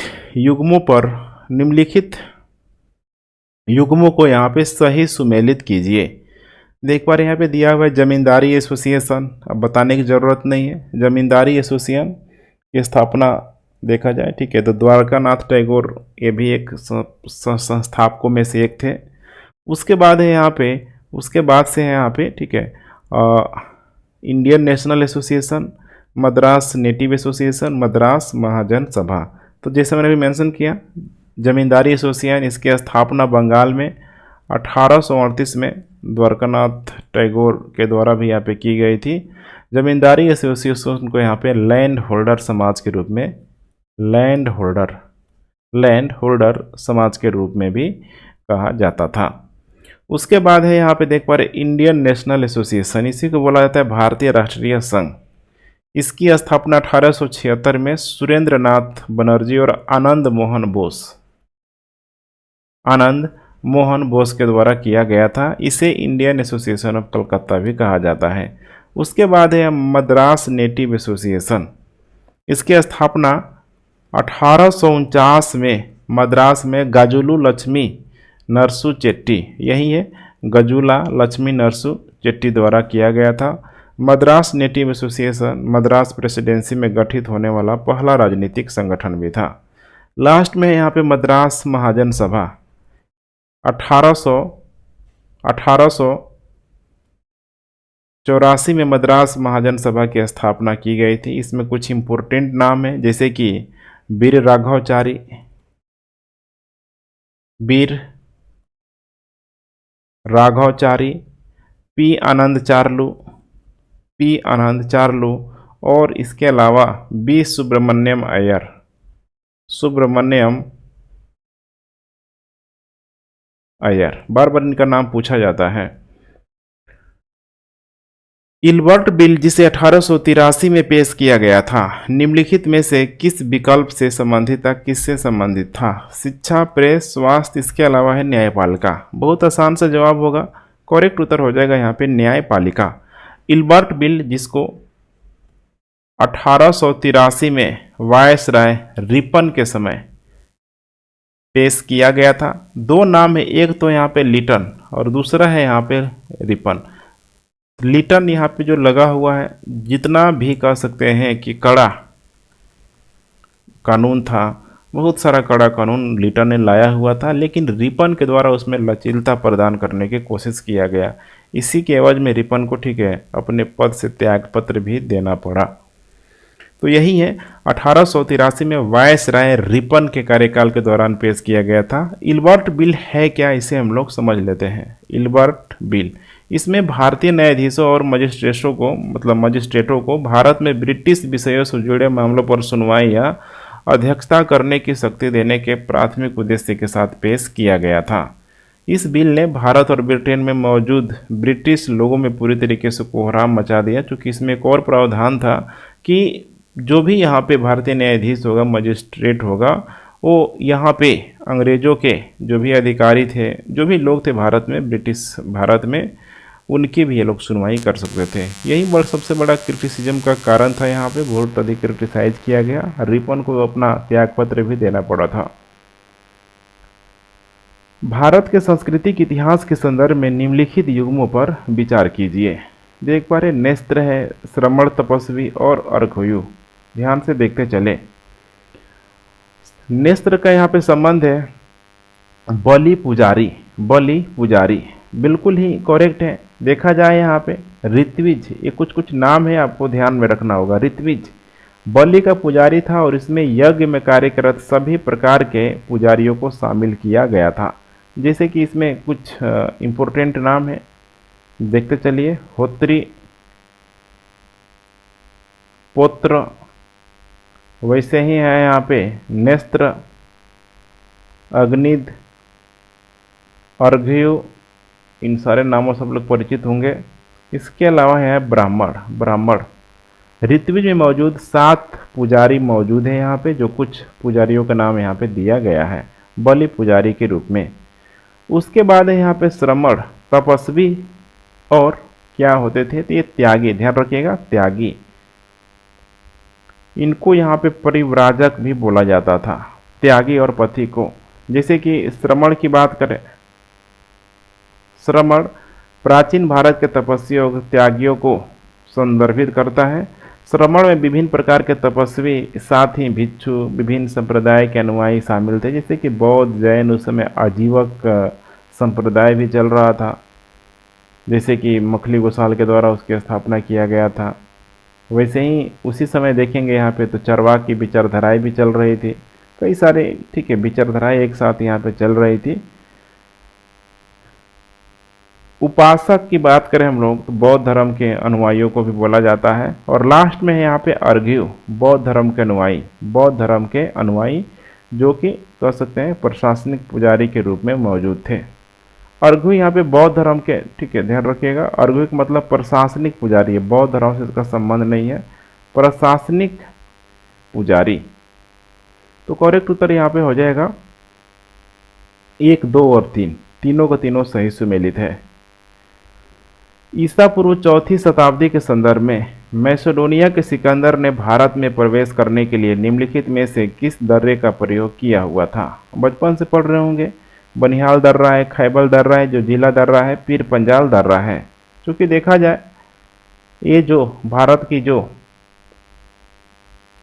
युग्मों को यहाँ पे सही सुमेलित कीजिए। देख पा रहे हैं यहाँ पे दिया हुआ है जमींदारी एसोसिएशन, अब बताने की ज़रूरत नहीं है। जमींदारी एसोसिएशन की स्थापना देखा जाए, ठीक है, तो द्वारकानाथ टैगोर ये भी एक संस्थापकों में से एक थे। उसके बाद है यहाँ पे, उसके बाद से है यहाँ पे, ठीक है, Indian national association, Madras native association, Madras Mahajan Sabha. तो जैसे मैंने अभी मेंशन किया, जमींदारी एसोसिएशन, इसकी स्थापना बंगाल में 1838 में द्वारकानाथ टैगोर के द्वारा भी यहाँ पे की गई थी। जमींदारी एसोसिएशन को यहाँ पे लैंड होल्डर समाज के रूप में, लैंड होल्डर समाज के रूप में भी कहा जाता था। उसके बाद है यहाँ पे देख पा रहे इंडियन नेशनल एसोसिएशन, इसी को बोला जाता है भारतीय राष्ट्रीय संघ। इसकी स्थापना 1876 में सुरेंद्र नाथ बनर्जी और आनंद मोहन बोस के द्वारा किया गया था। इसे इंडियन एसोसिएशन ऑफ कलकत्ता भी कहा जाता है। उसके बाद है मद्रास नेटिव एसोसिएशन। इसकी स्थापना 1849 में मद्रास में गाजुलू लक्ष्मी नरसू चेट्टी, यही है गजुला लक्ष्मी नरसू चेट्टी द्वारा किया गया था। Madras native association Madras presidency में गठित होने वाला पहला राजनीतिक संगठन भी था। लास्ट में यहाँ पे मद्रास महाजन सभा 1884 में मद्रास महाजन सभा की स्थापना की गई थी। इसमें कुछ इम्पोर्टेंट नाम है, जैसे कि वीर राघवचारी, पी आनंद चार्लू और इसके अलावा बी सुब्रमण्यम अय्यर, बार बार इनका नाम पूछा जाता है। इल्बर्ट बिल, जिसे 1883 में पेश किया गया था, निम्नलिखित में से किस विकल्प से संबंधित था, किससे संबंधित था? शिक्षा, प्रेस, स्वास्थ्य, इसके अलावा है न्यायपालिका। बहुत आसान सा जवाब होगा, करेक्ट उत्तर हो जाएगा यहाँ पे न्यायपालिका। इल्बर्ट बिल, जिसको 1883 में वायसराय रिपन के समय पेश किया गया था। दो नाम है, एक तो यहाँ पे लिटन और दूसरा है यहाँ पे रिपन। लिटन यहाँ पे जो लगा हुआ है, जितना भी कह सकते हैं कि कड़ा कानून था, बहुत सारा कड़ा कानून लिटन ने लाया हुआ था, लेकिन रिपन के द्वारा उसमें लचीलता प्रदान करने की कोशिश किया गया। इसी के एवज में रिपन को, ठीक है, अपने पद से त्यागपत्र भी देना पड़ा। तो यही है 1883 में वायसराय रिपन के कार्यकाल के दौरान पेश किया गया था। इल्बर्ट बिल है क्या, इसे हम लोग समझ लेते हैं। इल्बर्ट बिल, इसमें भारतीय न्यायाधीशों और मजिस्ट्रेटों को भारत में ब्रिटिश विषयों से जुड़े मामलों पर सुनवाई या अध्यक्षता करने की शक्ति देने के प्राथमिक उद्देश्य के साथ पेश किया गया था। इस बिल ने भारत और ब्रिटेन में मौजूद ब्रिटिश लोगों में पूरी तरीके से कोहराम मचा दिया, क्योंकि इसमें एक और प्रावधान था कि जो भी यहाँ पे भारतीय न्यायाधीश होगा, मजिस्ट्रेट होगा, वो यहाँ पे अंग्रेज़ों के जो भी अधिकारी थे, जो भी लोग थे भारत में, ब्रिटिश भारत में, उनकी भी ये लोग सुनवाई कर सकते थे। यही सबसे बड़ा क्रिटिसिज्म का कारण था। यहाँ पे बहुत अधिक क्रिटिसाइज किया गया। रिपन को अपना त्यागपत्र भी देना पड़ा था। भारत के सांस्कृतिक इतिहास के संदर्भ में निम्नलिखित युग्मों पर विचार कीजिए। देख पा रहे नेस्त्र है, श्रमण, तपस्वी और अर्घ्यु। ध्यान से देखते चले। नेस्त्र का यहाँ पे संबंध है बलि पुजारी। बलि पुजारी बिल्कुल ही करेक्ट है। देखा जाए यहाँ पे ऋत्विज, ये कुछ नाम है, आपको ध्यान में रखना होगा। ऋत्विज बलि का पुजारी था और इसमें यज्ञ में कार्यरत सभी प्रकार के पुजारियों को शामिल किया गया था। जैसे कि इसमें कुछ इम्पोर्टेंट नाम है, देखते चलिए। होत्री, पुत्र, वैसे ही है यहाँ पे नेस्त्र, अग्निद, अर्घ्यु, इन सारे नामों से सब लोग परिचित होंगे। इसके अलावा है ब्राह्मण। ब्राह्मण ऋत्विज में मौजूद 7 पुजारी मौजूद है यहाँ पे, जो कुछ पुजारियों का नाम यहाँ पे दिया गया है बलि पुजारी के रूप में। उसके बाद है यहाँ पे श्रमण, तपस्वी और क्या होते थे, तो ये त्यागी। ध्यान रखिएगा, त्यागी। इनको यहाँ पे परिव्राजक भी बोला जाता था, त्यागी और पथि को। जैसे कि श्रमण की बात करें, श्रमण प्राचीन भारत के तपस्वियों और त्यागियों को संदर्भित करता है। श्रमण में विभिन्न प्रकार के तपस्वी, साथ ही भिक्षु, विभिन्न संप्रदाय के अनुयायी शामिल थे। जैसे कि बौद्ध, जैन, उस समय आजीवक संप्रदाय भी चल रहा था, जैसे कि मखली गोसाल के द्वारा उसकी स्थापना किया गया था। वैसे ही उसी समय देखेंगे यहाँ पे तो चरवाक की विचारधाराएं भी चल रही थी। कई सारे, ठीक है, विचारधाराएं एक साथ यहाँ पे चल रही थी। उपासक की बात करें हम लोग तो बौद्ध धर्म के अनुयायियों को भी बोला जाता है। और लास्ट में है यहाँ पे अर्घ्यु, बौद्ध धर्म के अनुयायी। बौद्ध धर्म के अनुयायी जो कि कह सकते हैं प्रशासनिक पुजारी के रूप में मौजूद थे। अर्घ्यु यहाँ पे बौद्ध धर्म के, ठीक है, ध्यान रखिएगा, अर्घ्यु का मतलब प्रशासनिक पुजारी है, बौद्ध धर्म से इसका संबंध नहीं है, प्रशासनिक पुजारी। तो करेक्ट उत्तर यहाँ पे हो जाएगा 1, 2 और 3, तीनों का तीनों सही सुमेलित है। ईसा पूर्व 4वीं शताब्दी के संदर्भ में मैसेडोनिया के सिकंदर ने भारत में प्रवेश करने के लिए निम्नलिखित में से किस दर्रे का प्रयोग किया हुआ था? बचपन से पढ़ रहे होंगे। बनिहाल दर्रा है, खैबर दर्रा है, जो जिला दर्रा है, पीर पंजाल दर्रा है। क्योंकि देखा जाए ये जो भारत की जो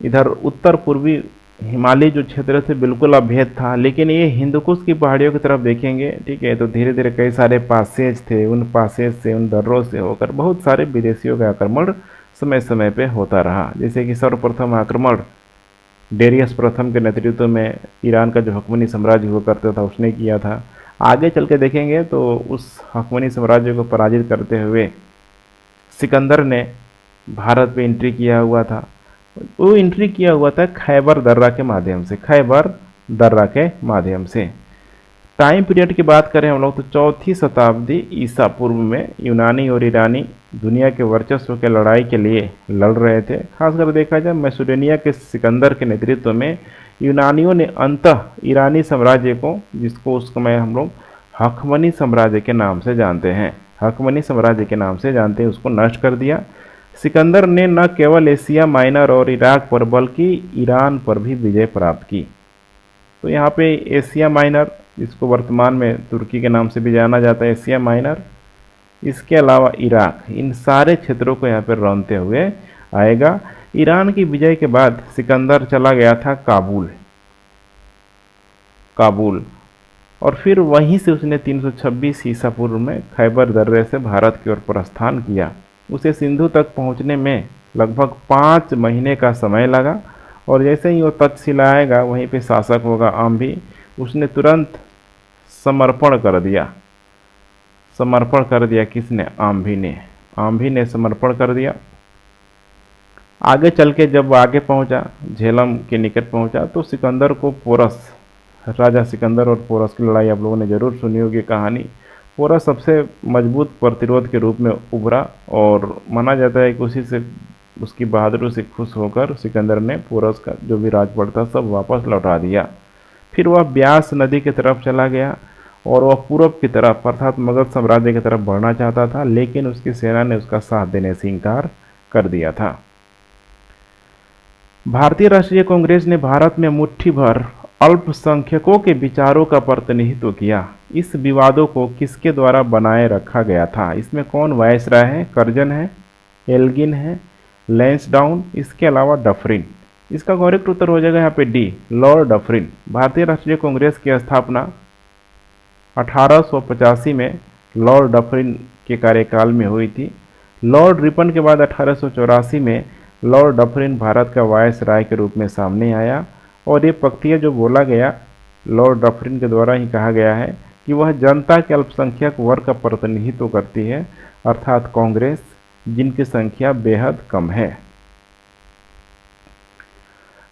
इधर उत्तर पूर्वी हिमालय जो क्षेत्र से बिल्कुल अभेद था, लेकिन ये हिंदुकुश की पहाड़ियों की तरफ देखेंगे, ठीक है, तो धीरे धीरे कई सारे पासेज थे, उन पासेज से, उन दर्रों से होकर बहुत सारे विदेशियों का आक्रमण समय समय पे होता रहा। जैसे कि सर्वप्रथम आक्रमण डेरियस प्रथम के नेतृत्व में ईरान का जो हुक्मनी साम्राज्य हुआ करता था उसने किया था। आगे चल के देखेंगे तो उस हुक्मनी साम्राज्य को पराजित करते हुए सिकंदर ने भारत पे एंट्री किया हुआ था। वो एंट्री किया हुआ था खैबर दर्रा के माध्यम से, खैबर दर्रा के माध्यम से। टाइम पीरियड की बात करें हम लोग तो 4वीं शताब्दी ईसा पूर्व में यूनानी और ईरानी दुनिया के वर्चस्व के लड़ाई के लिए लड़ रहे थे। खासकर देखा जाए मैसेडोनिया के सिकंदर के नेतृत्व में यूनानियों ने अंतः ईरानी साम्राज्य को, जिसको उस समय हम लोग हकमनी साम्राज्य के नाम से जानते हैं, हकमनी साम्राज्य के नाम से जानते हैं, उसको नष्ट कर दिया। सिकंदर ने न केवल एशिया माइनर और इराक पर बल्कि ईरान पर भी विजय प्राप्त की। तो यहाँ पे एशिया माइनर, जिसको वर्तमान में तुर्की के नाम से भी जाना जाता है, एशिया माइनर, इसके अलावा इराक, इन सारे क्षेत्रों को यहाँ पर रौंदते हुए आएगा। ईरान की विजय के बाद सिकंदर चला गया था काबुल, और फिर वहीं से उसने 326 ईसा पूर्व में खैबर दर्रे से भारत की ओर प्रस्थान किया। उसे सिंधु तक पहुंचने में लगभग 5 महीने का समय लगा, और जैसे ही वो तक्षशिला आएगा वहीं पे शासक होगा आम्भी, उसने तुरंत समर्पण कर दिया। समर्पण कर दिया किसने? आम्भी ने। आम्भी ने समर्पण कर दिया। आगे चल के जब आगे पहुंचा, झेलम के निकट पहुंचा, तो सिकंदर को पोरस, राजा सिकंदर और पोरस की लड़ाई आप लोगों ने ज़रूर सुनी होगी कहानी। पोरस सबसे मजबूत प्रतिरोध के रूप में उभरा और माना जाता है कि उसी से, उसकी बहादुरी से खुश होकर सिकंदर ने पोरस का जो भी राजपाट था सब वापस लौटा दिया। फिर वह ब्यास नदी की तरफ चला गया और वह पूर्व की तरफ अर्थात मगध साम्राज्य की तरफ बढ़ना चाहता था, लेकिन उसकी सेना ने उसका साथ देने से इनकार कर दिया था। भारतीय राष्ट्रीय कांग्रेस ने भारत में मुट्ठी भर अल्पसंख्यकों के विचारों का प्रतिनिधित्व किया। इस विवादों को किसके द्वारा बनाए रखा गया था? इसमें कौन वायसराय है? कर्जन है, एल्गिन है, लैंसडाउन, इसके अलावा डफरिन। इसका करेक्ट उत्तर हो जाएगा यहाँ पे डी, लॉर्ड डफरिन। भारतीय राष्ट्रीय कांग्रेस की स्थापना 1885 में लॉर्ड डफरिन के कार्यकाल में हुई थी। लॉर्ड रिपन के बाद 1884 में लॉर्ड डफरिन भारत का वायसराय के रूप में सामने आया और ये पक्तियाँ जो बोला गया लॉर्ड डफरिन के द्वारा ही कहा गया है कि वह जनता के अल्पसंख्यक वर्ग का प्रतिनिधित्व करती है, अर्थात कांग्रेस, जिनकी संख्या बेहद कम है।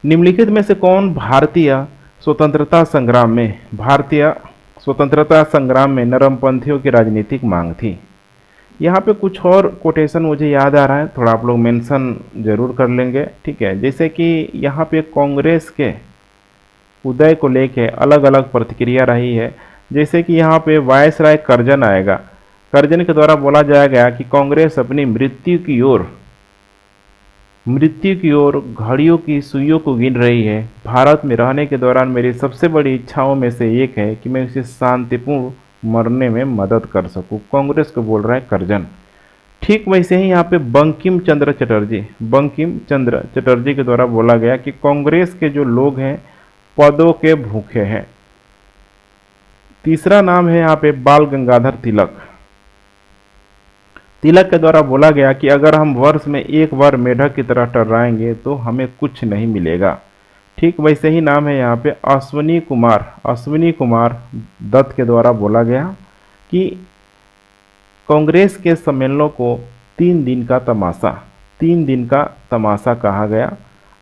निम्नलिखित में से कौन भारतीय स्वतंत्रता संग्राम में नरमपंथियों की राजनीतिक मांग थी? यहाँ पे कुछ और कोटेशन मुझे याद आ रहा है, थोड़ा आप लोग मेंशन जरूर कर लेंगे, ठीक है। जैसे कि यहाँ पे कांग्रेस के उदय को लेके अलग अलग प्रतिक्रिया रही है। जैसे कि यहाँ पे वायसराय कर्जन आएगा, कर्जन के द्वारा बोला जाएगा कि कांग्रेस अपनी मृत्यु की ओर घड़ियों की सुइयों को गिन रही है। भारत में रहने के दौरान मेरी सबसे बड़ी इच्छाओं में से एक है कि मैं उसे शांतिपूर्ण मरने में मदद कर सकूं। कांग्रेस को बोल रहा है कर्जन। ठीक वैसे ही यहाँ पे बंकिम चंद्र चटर्जी के द्वारा बोला गया कि कांग्रेस के जो लोग हैं पदों के भूखे हैं। तीसरा नाम है यहाँ पे बाल गंगाधर तिलक के द्वारा बोला गया कि अगर हम वर्ष में एक बार मेढक की तरह टर्राएंगे तो हमें कुछ नहीं मिलेगा। ठीक वैसे ही नाम है यहाँ पे अश्विनी कुमार दत्त के द्वारा बोला गया कि कांग्रेस के सम्मेलनों को 3 दिन का तमाशा कहा गया,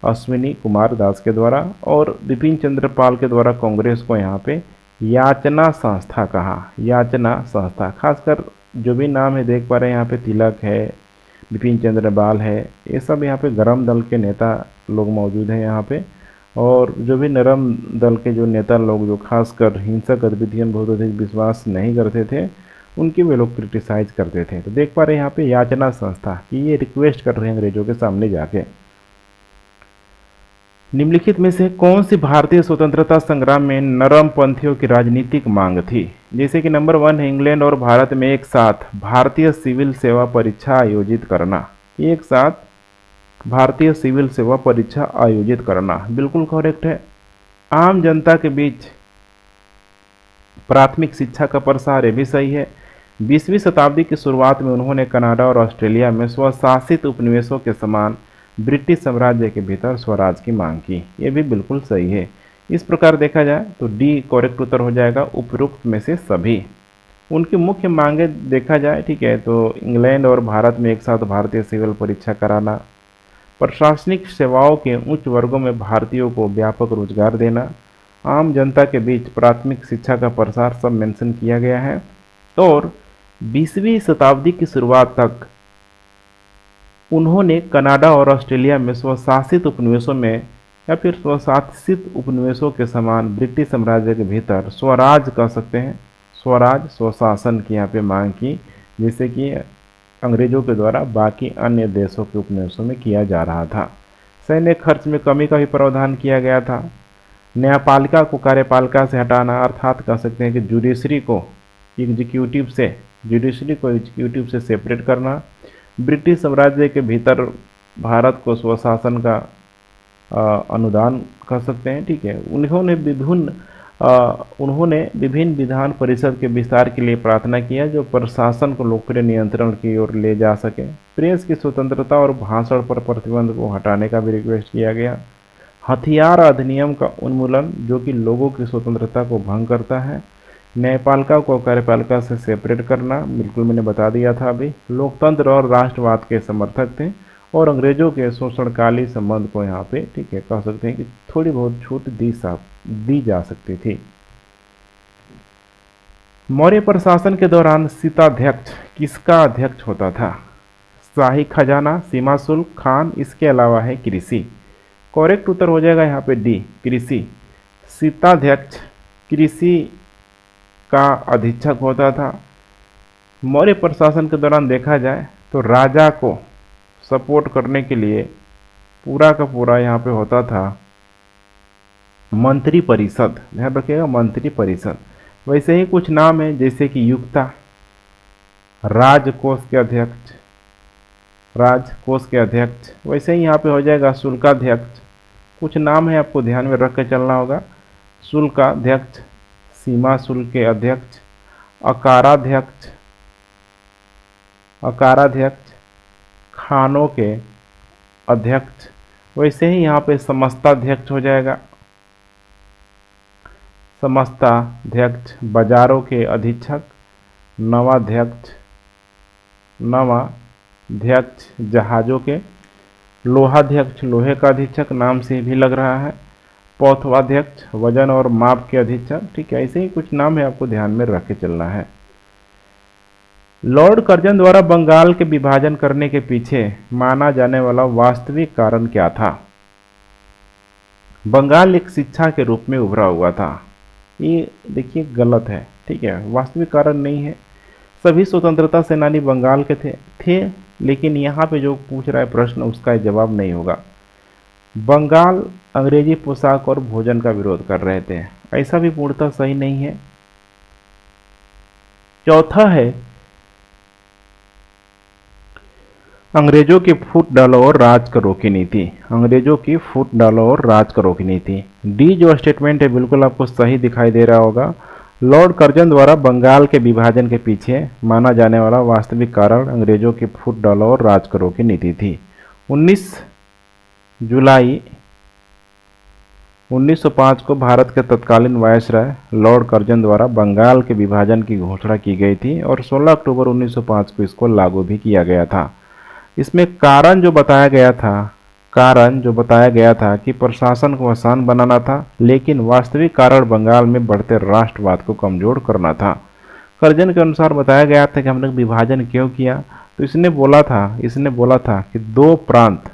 अश्विनी कुमार दास के द्वारा। और बिपिन चंद्र पाल के द्वारा कांग्रेस को यहाँ पे याचना संस्था कहा, याचना संस्था। खासकर जो भी नाम है देख पा रहे हैं यहाँ पे तिलक है, बिपिन चंद्र पाल है, ये सब यहाँ पे गरम दल के नेता लोग मौजूद हैं यहाँ पे। और जो भी नरम दल के जो नेता लोग जो खासकर हिंसक गतिविधियों में बहुत अधिक विश्वास नहीं करते थे, उनकी वे लोग क्रिटिसाइज करते थे। तो देख पा रहे हैं यहाँ पे याचना संस्था कि ये रिक्वेस्ट कर रहे हैं अंग्रेजों के सामने जाके। निम्नलिखित में से कौन सी भारतीय स्वतंत्रता संग्राम में नरमपंथियों की राजनीतिक मांग थी? जैसे कि नंबर 1 है इंग्लैंड और भारत में एक साथ भारतीय सिविल सेवा परीक्षा आयोजित करना। एक साथ भारतीय सिविल सेवा परीक्षा आयोजित करना बिल्कुल करेक्ट है। आम जनता के बीच प्राथमिक शिक्षा का प्रसार, ये भी सही है। 20वीं शताब्दी की शुरुआत में उन्होंने कनाडा और ऑस्ट्रेलिया में स्वशासित उपनिवेशों के समान ब्रिटिश साम्राज्य के भीतर स्वराज की मांग की, ये भी बिल्कुल सही है। इस प्रकार देखा जाए तो डी करेक्ट उत्तर हो जाएगा उपरोक्त में से सभी। उनकी मुख्य मांगे देखा जाए, ठीक है, तो इंग्लैंड और भारत में एक साथ भारतीय सिविल परीक्षा कराना, प्रशासनिक सेवाओं के उच्च वर्गों में भारतीयों को व्यापक रोजगार देना, आम जनता के बीच प्राथमिक शिक्षा का प्रसार, सब मेंशन किया गया है। और 20वीं शताब्दी की शुरुआत तक उन्होंने कनाडा और ऑस्ट्रेलिया में स्वशासित उपनिवेशों में या फिर स्वशासित उपनिवेशों के समान ब्रिटिश साम्राज्य के भीतर स्वराज कह सकते हैं, स्वराज स्वशासन की यहाँ पे मांग की, जिससे कि अंग्रेजों के द्वारा बाकी अन्य देशों के उपनिवेशों में किया जा रहा था। सैन्य खर्च में कमी का भी प्रावधान किया गया था। न्यायपालिका को कार्यपालिका से हटाना, अर्थात कह सकते हैं कि जुडिशरी को एग्जीक्यूटिव से सेपरेट करना, ब्रिटिश साम्राज्य के भीतर भारत को स्वशासन का अनुदान कर सकते हैं, ठीक है। उन्होंने विभिन्न विधान परिषद के विस्तार के लिए प्रार्थना किया जो प्रशासन को लोकप्रिय नियंत्रण की ओर ले जा सके। प्रेस की स्वतंत्रता और भाषण पर प्रतिबंध को हटाने का भी रिक्वेस्ट किया गया। हथियार अधिनियम का उन्मूलन जो कि लोगों की स्वतंत्रता को भंग करता है। न्यायपालिका को कार्यपालिका से सेपरेट करना, बिल्कुल मैंने बता दिया था अभी। लोकतंत्र और राष्ट्रवाद के समर्थक थे और अंग्रेजों के शोषणकाली संबंध को यहाँ पे ठीक है कह सकते हैं कि थोड़ी बहुत छूट दी जा सकती थी। मौर्य प्रशासन के दौरान शीताध्यक्ष किसका अध्यक्ष होता था? शाही खजाना, सीमा शुल्क, खान, इसके अलावा है कृषि। करेक्ट उत्तर हो जाएगा यहाँ पे डी, कृषि। शीताध्यक्ष कृषि का अधीक्षक होता था। मौर्य प्रशासन के दौरान देखा जाए तो राजा को सपोर्ट करने के लिए पूरा का पूरा यहाँ पे होता था मंत्री परिषद, ध्यान रखिएगा मंत्री परिषद। वैसे ही कुछ नाम है जैसे कि युक्ता, राजकोष के अध्यक्ष, वैसे ही यहाँ पे हो जाएगा शुल्काध्यक्ष। कुछ नाम है आपको ध्यान में रख के चलना होगा। शुल्काध्यक्ष, सीमा शुल्क के अध्यक्ष, अकाराध्यक्ष, खानों के अध्यक्ष। वैसे ही यहाँ पे समस्ताध्यक्ष हो जाएगा, समस्ताध्यक्ष, बाजारों के अधीक्षक, नवाध्यक्ष जहाज़ों के, लोहाध्यक्ष लोहे का अधीक्षक, नाम से भी लग रहा है, पौथवाध्यक्ष वजन और माप के अधीक्षक। ठीक है, ऐसे ही कुछ नाम है आपको ध्यान में रख के चलना है। लॉर्ड कर्जन द्वारा बंगाल के विभाजन करने के पीछे माना जाने वाला वास्तविक कारण क्या था? बंगाल एक शिक्षा के रूप में उभरा हुआ था। ये देखिए गलत है, ठीक है, वास्तविक कारण नहीं है। सभी स्वतंत्रता सेनानी बंगाल के थे, लेकिन यहाँ पे जो पूछ रहा है प्रश्न उसका जवाब नहीं होगा। बंगाल अंग्रेजी पोशाक और भोजन का विरोध कर रहे थे, ऐसा भी पूर्णतः सही नहीं है। चौथा है अंग्रेजों की फूट डालो और राज करो की नीति। अंग्रेजों की फूट डालो और राज करो की नीति, डी जो स्टेटमेंट है बिल्कुल आपको सही दिखाई दे रहा होगा। लॉर्ड कर्जन द्वारा बंगाल के विभाजन के पीछे माना जाने वाला वास्तविक कारण अंग्रेजों की फूट डालो और राज करो की नीति थी। 19 जुलाई 1905 को भारत के तत्कालीन वायसराय लॉर्ड कर्जन द्वारा बंगाल के विभाजन की घोषणा की गई थी और 16 अक्टूबर 1905 को इसको लागू भी किया गया था। इसमें कारण जो बताया गया था कि प्रशासन को आसान बनाना था, लेकिन वास्तविक कारण बंगाल में बढ़ते राष्ट्रवाद को कमजोर करना था। कर्जन के अनुसार बताया गया था कि हमने विभाजन क्यों किया, तो इसने बोला था कि दो प्रांत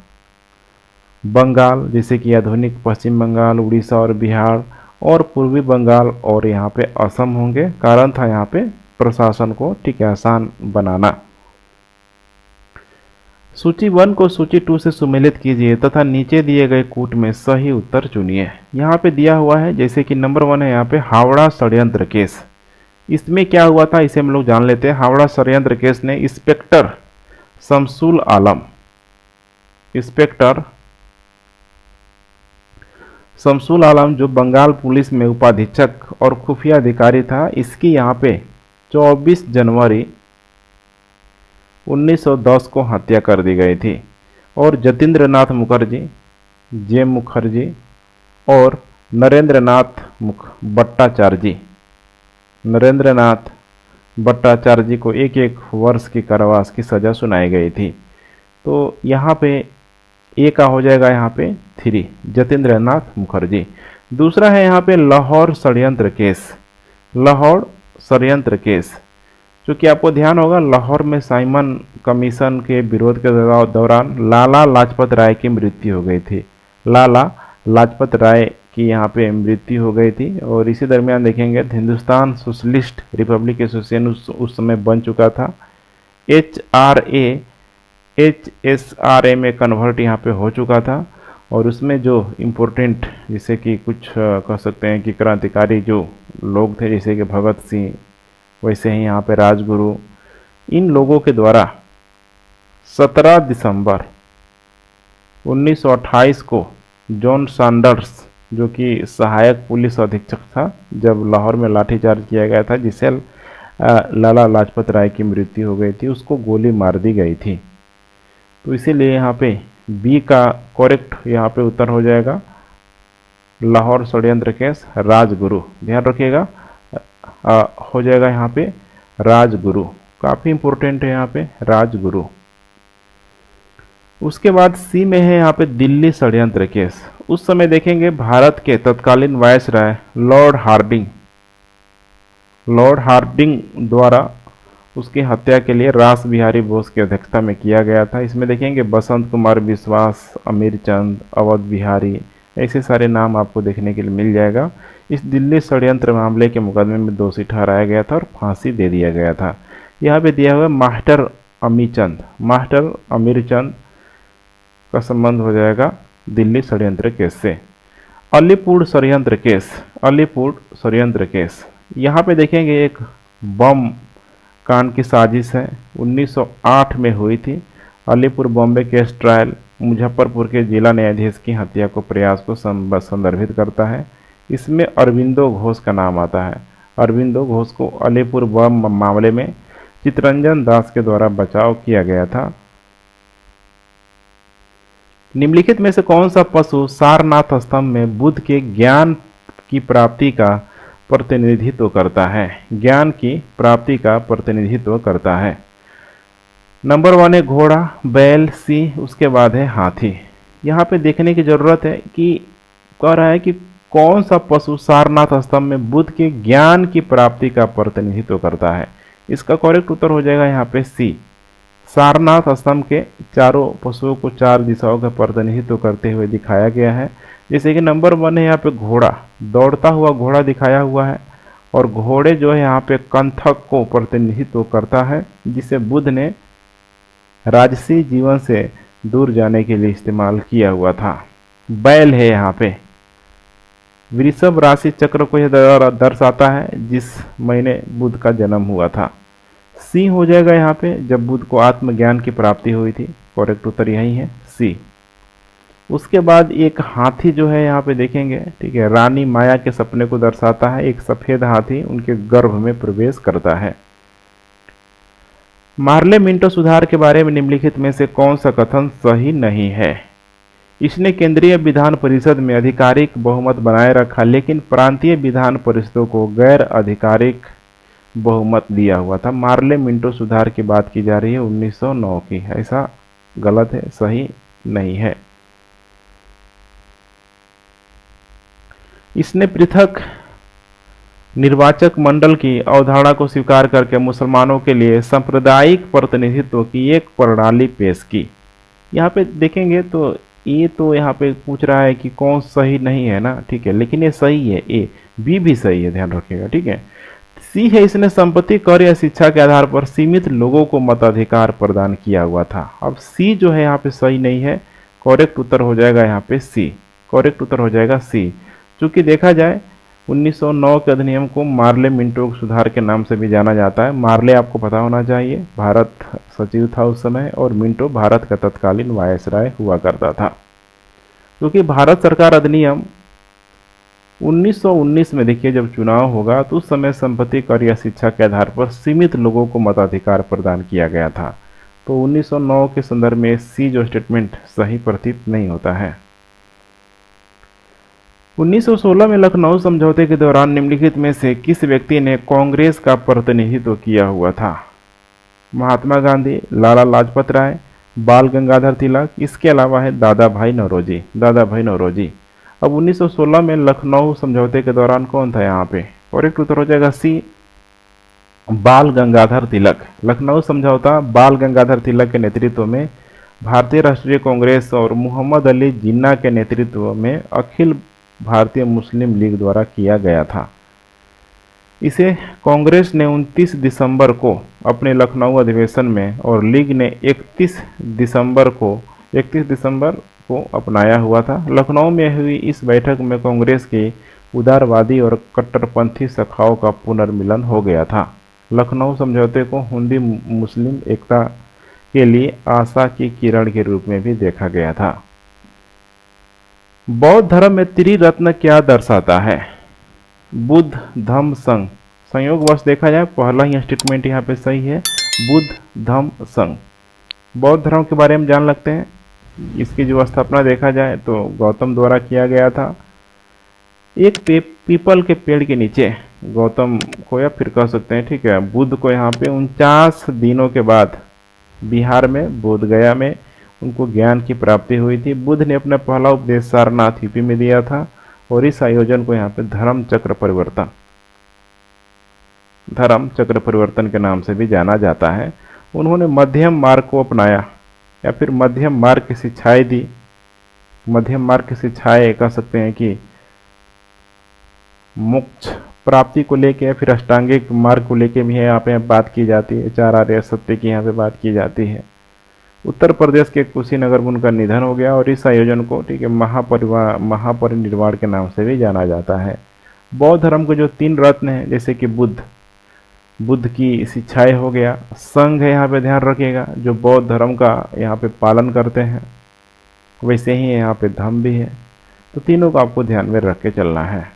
बंगाल जैसे कि आधुनिक पश्चिम बंगाल, उड़ीसा और बिहार और पूर्वी बंगाल और यहाँ पे असम होंगे। कारण था यहाँ पे प्रशासन को ठीक है आसान बनाना। सूची 1 को सूची 2 से सुमेलित कीजिए तथा नीचे दिए गए कूट में सही उत्तर चुनिए। यहाँ पे दिया हुआ है जैसे कि नंबर 1 है यहाँ पे हावड़ा षड्यंत्र केस। इसमें क्या हुआ था इसे हम लोग जान लेते हैं। हावड़ा षड्यंत्र केस ने इंस्पेक्टर शमसुल आलम जो बंगाल पुलिस में उपाधीक्षक और खुफिया अधिकारी था, इसकी यहाँ पे 24 जनवरी 1910 को हत्या कर दी गई थी। और जतीन्द्र नाथ मुखर्जी और नरेंद्र नाथ भट्टाचार्य को एक एक वर्ष की कारावास की सज़ा सुनाई गई थी। तो यहाँ पे ए का हो जाएगा यहाँ पे 3 जतीन्द्र नाथ मुखर्जी। दूसरा है यहाँ पे लाहौर षड्यंत्र केस, चूँकि आपको ध्यान होगा लाहौर में साइमन कमीशन के विरोध के दौरान लाला लाजपत राय की मृत्यु हो गई थी। लाला लाजपत राय की यहाँ पे मृत्यु हो गई थी और इसी दरमियान देखेंगे हिंदुस्तान सोशलिस्ट रिपब्लिक एसोसिएशन उस समय बन चुका था। HSRA में कन्वर्ट यहाँ पे हो चुका था और उसमें जो इम्पोर्टेंट जैसे कि कुछ कह सकते हैं कि क्रांतिकारी जो लोग थे जैसे कि भगत सिंह, वैसे ही यहाँ पे राजगुरु, इन लोगों के द्वारा 17 दिसंबर 1928 को जॉन सैंडर्स जो कि सहायक पुलिस अधीक्षक था, जब लाहौर में लाठीचार्ज किया गया था जिससे लाला लाजपत राय की मृत्यु हो गई थी, उसको गोली मार दी गई थी। तो इसीलिए यहाँ पे बी का करेक्ट यहाँ पे उत्तर हो जाएगा लाहौर षड्यंत्र केस राजगुरु। ध्यान रखिएगा हो जाएगा यहाँ पे राजगुरु, काफ़ी इंपॉर्टेंट है यहाँ पे राजगुरु। उसके बाद सी में है यहाँ पे दिल्ली षड्यंत्र केस। उस समय देखेंगे भारत के तत्कालीन वायसराय लॉर्ड हार्डिंग द्वारा उसकी हत्या के लिए रास बिहारी बोस की अध्यक्षता में किया गया था। इसमें देखेंगे बसंत कुमार विश्वास, अमीर चंद, अवध बिहारी, ऐसे सारे नाम आपको देखने के लिए मिल जाएगा। इस दिल्ली षड्यंत्र मामले के मुकदमे में दोषी ठहराया गया था और फांसी दे दिया गया था। यहाँ पे दिया हुआ मास्टर अमीर चंद का संबंध हो जाएगा दिल्ली षड्यंत्र केस से। अलीपुर षड्यंत्र केस, यहाँ पे देखेंगे एक बम कांड की साजिश है, 1908 में हुई थी। अलीपुर बॉम्बे केस ट्रायल मुजफ्फरपुर के जिला न्यायाधीश की हत्या को प्रयास को संदर्भित करता है। इसमें अरविंदो घोष का नाम आता है। अरविंदो घोष को अलीपुर बम मामले में चितरंजन दास के द्वारा बचाव किया गया था। निम्नलिखित में से कौन सा पशु सारनाथ स्तंभ में बुद्ध के ज्ञान की प्राप्ति का प्रतिनिधित्व करता है? ज्ञान की प्राप्ति का प्रतिनिधित्व करता है। नंबर 1 है घोड़ा, बैल, सी, उसके बाद है हाथी। यहाँ पे देखने की जरूरत है कि कह रहा है कि कौन सा पशु सारनाथ स्तंभ में बुद्ध के ज्ञान की प्राप्ति का प्रतिनिधित्व करता है। इसका करेक्ट उत्तर हो जाएगा यहाँ पे सी। सारनाथ स्तंभ के चारों पशुओं को 4 दिशाओं का प्रतिनिधित्व करते हुए दिखाया गया है। जैसे कि नंबर 1 है यहाँ पे घोड़ा, दौड़ता हुआ घोड़ा दिखाया हुआ है और घोड़े जो है यहाँ पे कंथक को प्रतिनिधित्व करता है, जिसे बुद्ध ने राजसी जीवन से दूर जाने के लिए इस्तेमाल किया हुआ था। बैल है यहाँ पे, वृषभ राशि चक्र को यह दर्शाता है जिस महीने बुद्ध का जन्म हुआ था। सी हो जाएगा यहाँ पे जब बुद्ध को आत्मज्ञान की प्राप्ति हुई थी। करेक्ट उत्तर यही है सी। उसके बाद एक हाथी जो है यहाँ पे देखेंगे, ठीक है, रानी माया के सपने को दर्शाता है। एक सफेद हाथी उनके गर्भ में प्रवेश करता है। मार्ले मिंटो सुधार के बारे में निम्नलिखित में से कौन सा कथन सही नहीं है? इसने केंद्रीय विधान परिषद में आधिकारिक बहुमत बनाए रखा, लेकिन प्रांतीय विधान परिषदों को गैर आधिकारिक बहुमत दिया हुआ था। मार्ले मिंटो सुधार की बात की जा रही है 1909 की। ऐसा गलत है, सही नहीं है। इसने पृथक निर्वाचक मंडल की अवधारणा को स्वीकार करके मुसलमानों के लिए सांप्रदायिक प्रतिनिधित्व की एक प्रणाली पेश की। यहाँ पे देखेंगे तो ये तो यहाँ पे पूछ रहा है कि कौन सही नहीं है ना, ठीक है, लेकिन ये सही है, ए बी भी सही है, ध्यान रखिएगा, ठीक है। सी है इसने संपत्ति, कर या शिक्षा के आधार पर सीमित लोगों को मताधिकार प्रदान किया हुआ था। अब सी जो है यहाँ पे सही नहीं है। करेक्ट उत्तर हो जाएगा यहाँ पे सी। करेक्ट उत्तर हो जाएगा सी। चूंकि देखा जाए 1909 के अधिनियम को मार्ले मिंटो सुधार के नाम से भी जाना जाता है। मार्ले आपको पता होना चाहिए, भारत सचिव था उस समय और मिंटो भारत का तत्कालीन वायसराय हुआ करता था। क्योंकि भारत सरकार अधिनियम 1919 में देखिए जब चुनाव होगा तो उस समय संपत्ति, कर या शिक्षा के आधार पर सीमित लोगों को मताधिकार प्रदान किया गया था। तो 1909 के संदर्भ में सी जो स्टेटमेंट सही प्रतीत नहीं होता है। 1916 में लखनऊ समझौते के दौरान निम्नलिखित में से किस व्यक्ति ने कांग्रेस का प्रतिनिधित्व किया हुआ था? महात्मा गांधी, लाला लाजपत राय, बाल गंगाधर तिलक, इसके अलावा है दादा भाई नौरोजी। अब 1916 में लखनऊ समझौते के दौरान कौन था यहाँ पे? करेक्ट उत्तर हो जाएगा सी, बाल गंगाधर तिलक। लखनऊ समझौता बाल गंगाधर तिलक के नेतृत्व में भारतीय राष्ट्रीय कांग्रेस और मोहम्मद अली जिन्ना के नेतृत्व में अखिल भारतीय मुस्लिम लीग द्वारा किया गया था। इसे कांग्रेस ने 29 दिसंबर को अपने लखनऊ अधिवेशन में और लीग ने 31 दिसंबर को अपनाया हुआ था। लखनऊ में हुई इस बैठक में कांग्रेस की उदारवादी और कट्टरपंथी शाखाओं का पुनर्मिलन हो गया था। लखनऊ समझौते को हिंदू मुस्लिम एकता के लिए आशा की किरण के रूप में भी देखा गया था। बौद्ध धर्म में त्रिरत्न क्या दर्शाता है? बुद्ध, धम्म, संघ। संयोगवश देखा जाए पहला ही स्टेटमेंट यहाँ पे सही है, बुद्ध, धम्म, संघ। बौद्ध धर्म के बारे में जान लगते हैं। इसकी जो स्थापना देखा जाए तो गौतम द्वारा किया गया था। एक पीपल के पेड़ के नीचे गौतम को, या फिर कह सकते हैं, ठीक है, बुद्ध को यहाँ पे 49 दिनों के बाद बिहार में बोधगया में उनको ज्ञान की प्राप्ति हुई थी। बुद्ध ने अपना पहला उपदेश सारनाथ यूपी में दिया था और इस आयोजन को यहाँ पे धर्म चक्र परिवर्तन के नाम से भी जाना जाता है। उन्होंने मध्यम मार्ग को अपनाया या फिर मध्यम मार्ग की शिक्षाएं दी। मध्यम मार्ग की शिक्षाएं कह सकते हैं कि मोक्ष प्राप्ति को लेके या फिर अष्टांगिक मार्ग को लेके भी यहाँ पे बात की जाती है। चार आर्य सत्य की यहाँ पे बात की जाती है। उत्तर प्रदेश के कुशीनगर में उनका निधन हो गया और इस आयोजन को महापरिनिर्वाण के नाम से भी जाना जाता है। बौद्ध धर्म के जो 3 रत्न हैं, जैसे कि बुद्ध की शिक्षाएं हो गया, संघ है यहाँ पे ध्यान रखिएगा जो बौद्ध धर्म का यहाँ पे पालन करते हैं, वैसे ही यहाँ पे धम्म भी है। तो तीनों को आपको ध्यान में रख के चलना है।